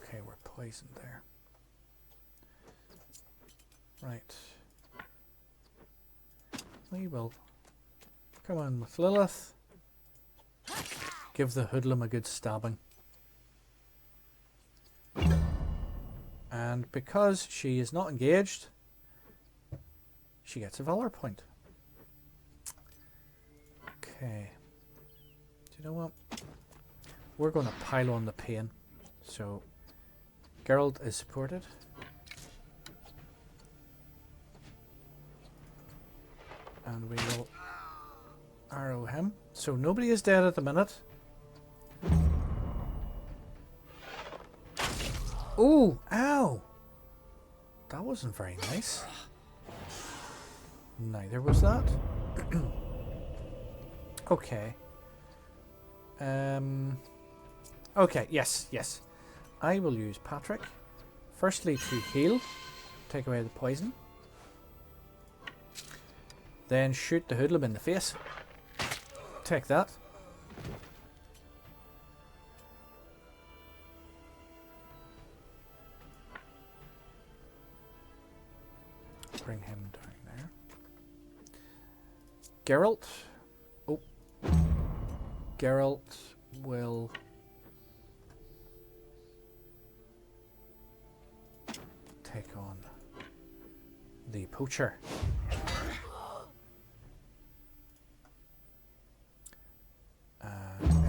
Okay, we're poisoned there. Right. We will come on with Lilith. Give the hoodlum a good stabbing. And because she is not engaged, she gets a valor point. Okay. Do you know what? We're going to pile on the pain. So, Geralt is supported. And we will arrow him. So nobody is dead at the minute. Oh, ow! That wasn't very nice. Neither was that. Okay. Okay, yes. I will use Patrick. Firstly to heal. Take away the poison. Then shoot the hoodlum in the face. Take that. Bring him down there. Geralt. Oh. Geralt will take on the poacher.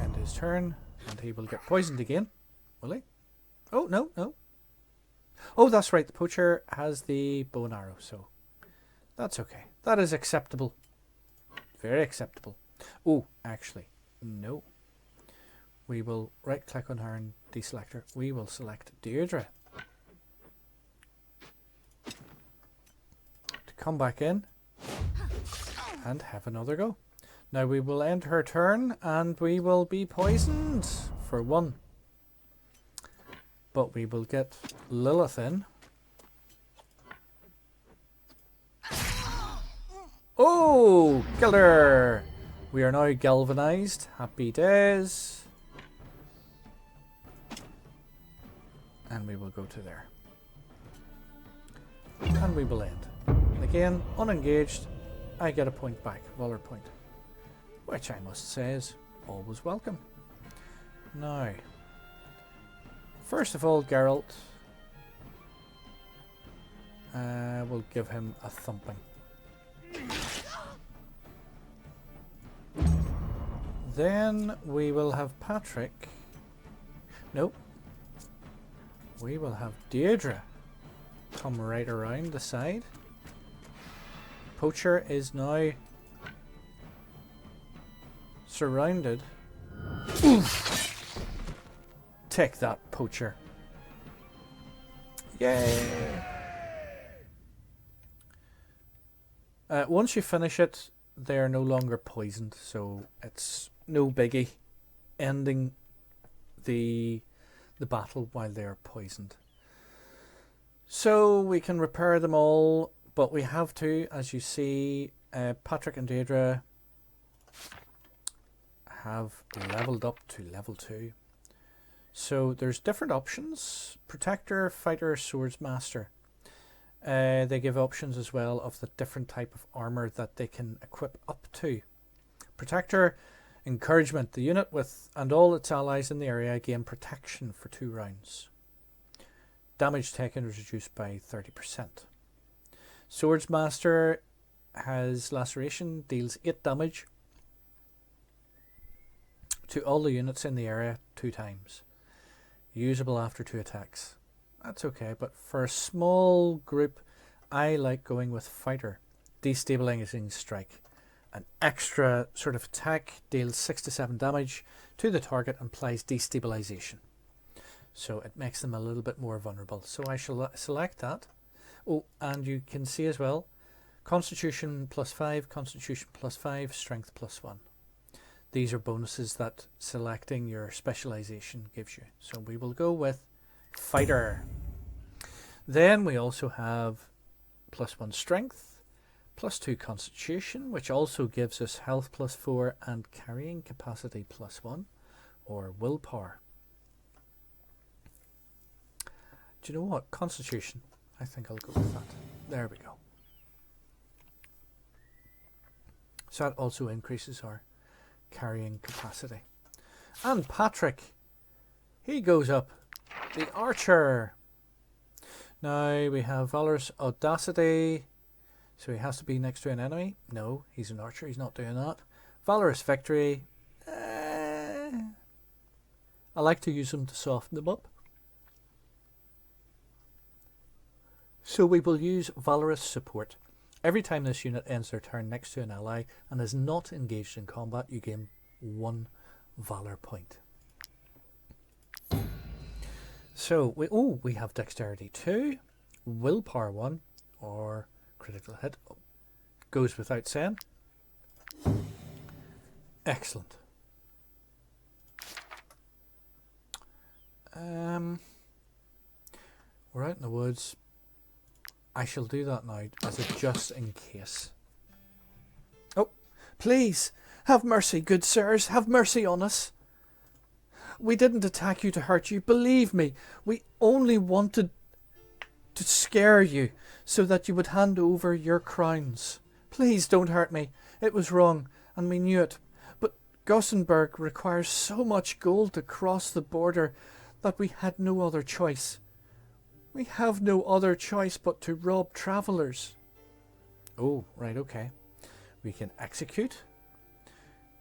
End his turn, and he will get poisoned again. Will he? Oh, no. Oh, that's right. The poacher has the bow and arrow, so that's okay. That is acceptable. Very acceptable. Oh, actually, no. We will right-click on her and deselect her. We will select Deirdre. To come back in and have another go. Now we will end her turn and we will be poisoned for 1. But we will get Lilith in. Oh, killer! We are now galvanized. Happy days. And we will go to there. And we will end. Again, unengaged, I get a point back, valor point. Which I must say is always welcome. Now, first of all, Geralt, we'll give him a thumping. Then we will have Patrick. Nope. We will have Deirdre come right around the side. Poacher is now surrounded. Oof. Take that, Poacher. Yay! Once you finish it, they are no longer poisoned, so it's no biggie ending the battle while they are poisoned. So we can repair them all, but we have to, as you see, Patrick and Deirdre have leveled up to level 2. So there's different options: Protector, Fighter, Swordsmaster. They give options as well of the different type of armor that they can equip up to. Protector, encouragement. The unit with and all its allies in the area gain protection for 2 rounds. Damage taken is reduced by 30%. Swordsmaster has laceration, deals 8 damage to all the units in the area 2 times. Usable after 2 attacks. That's okay, but for a small group, I like going with Fighter. Destabilizing strike. An extra sort of attack deals 6 to 7 damage to the target and applies destabilization. So it makes them a little bit more vulnerable. So I shall select that. Oh, and you can see as well, Constitution +5, Constitution +5, Strength +1. These are bonuses that selecting your specialization gives you. So we will go with Fighter. Then we also have +1 Strength, +2 Constitution, which also gives us Health +4 and Carrying Capacity +1, or Willpower. Do you know what? Constitution. I think I'll go with that. There we go. So that also increases our carrying capacity. And Patrick, he goes up. The Archer. Now we have Valorous Audacity. So he has to be next to an enemy. No, he's an Archer. He's not doing that. Valorous Victory. I like to use them to soften them up. So we will use Valorous Support. Every time this unit ends their turn next to an ally and is not engaged in combat, you gain 1 Valor point. So we have Dexterity 2, Willpower 1, or Critical Hit. Goes without saying. Excellent. We're out in the woods. I shall do that now as a just in case. Oh, please, have mercy, good sirs, have mercy on us. We didn't attack you to hurt you, believe me. We only wanted to scare you so that you would hand over your crowns. Please don't hurt me. It was wrong, and we knew it. But Gothenburg requires so much gold to cross the border that we had no other choice. We have no other choice but to rob travellers. Oh, right, okay. We can execute.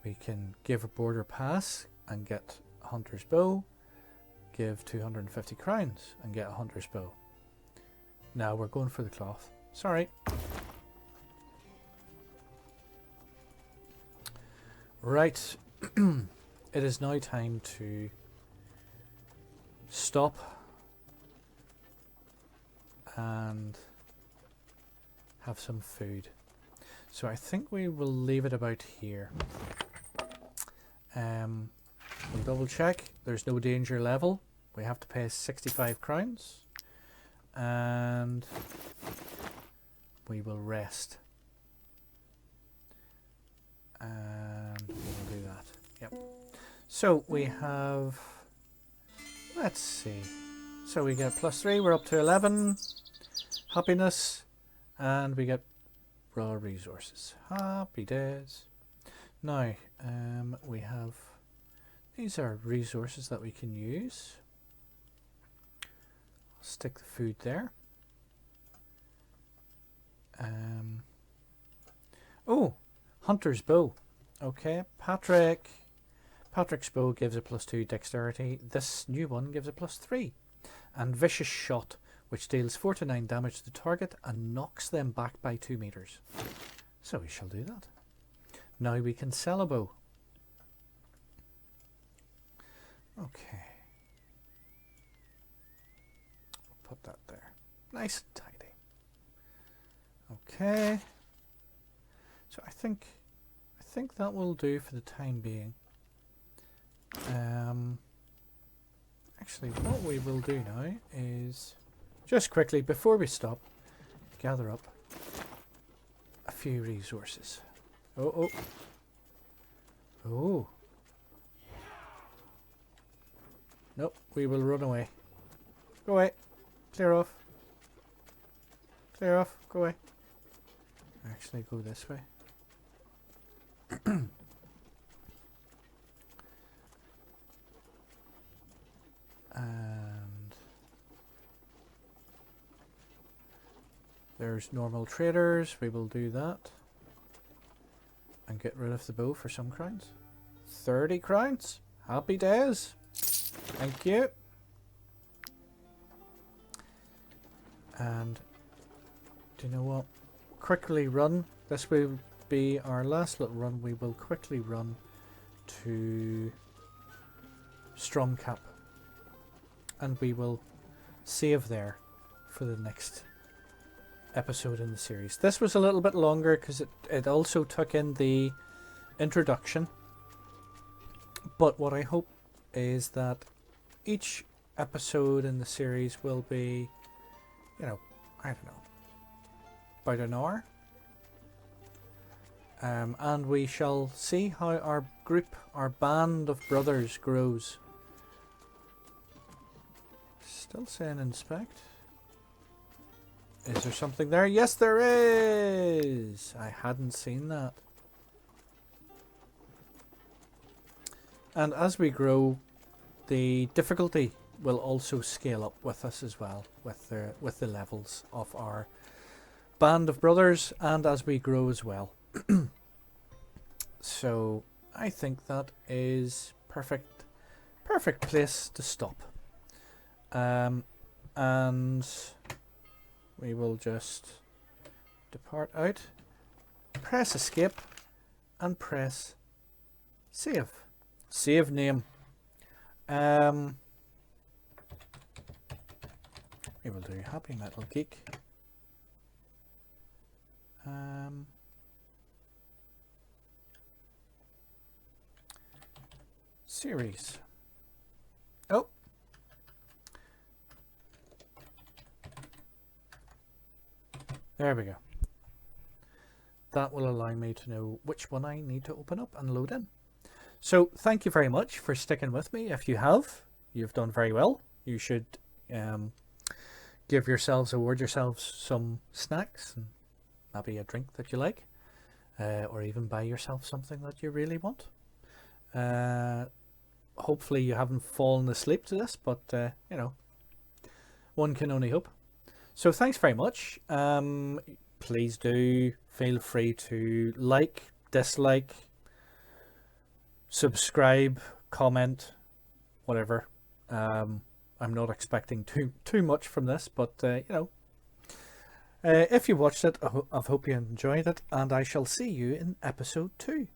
We can give a border pass and get a hunter's bow. Give 250 crowns and get a hunter's bow. Now we're going for the cloth. Sorry. Right. It is now time to stop and have some food. So I think we will leave it about here. We'll double check. There's no danger level. We have to pay 65 crowns. And we will rest. So we have, let's see. So we get +3, we're up to 11. Happiness. And we get raw resources. Happy days. Now, we have, these are resources that we can use. Stick the food there. Oh, Hunter's Bow. Okay, Patrick's Bow gives a +2 dexterity. This new one gives a +3. And Vicious Shot, which deals 4 to 9 damage to the target and knocks them back by 2 meters. So we shall do that. Now we can sell a bow. Okay. Put that there. Nice and tidy. Okay. So I think that will do for the time being. Actually, what we will do now is just quickly before we stop, gather up a few resources. Oh. Nope, we will run away. Go away. Clear off. Clear off. Go away. Actually, go this way. And there's normal traders. We will do that. And get rid of the bow for some crowns. 30 crowns. Happy days. Thank you. And do you know what? Quickly run. This will be our last little run. We will quickly run to Stromcap. And we will save there for the next episode in the series. This was a little bit longer because it also took in the introduction. But what I hope is that each episode in the series will be, you know, I don't know, about an hour. And we shall see how our group, our band of brothers grows. Still saying inspect. Is there something there? Yes, there is! I hadn't seen that. And as we grow, the difficulty will also scale up with us as well, with the levels of our band of brothers, and as we grow as well. So I think that is perfect place to stop. And we will just depart out, press escape, and press save. Save name. We will do Happy Metal Geek. Series. Oh. There we go. That will allow me to know which one I need to open up and load in. So thank you very much for sticking with me. If you have, you've done very well. You should give yourselves, award yourselves some snacks and maybe a drink that you like, or even buy yourself something that you really want. Hopefully you haven't fallen asleep to this, but you know, one can only hope. So thanks very much. Please do feel free to like, dislike, subscribe, comment, whatever. I'm not expecting too much from this, but you know, if you watched it, I hope you enjoyed it, and I shall see you in episode 2.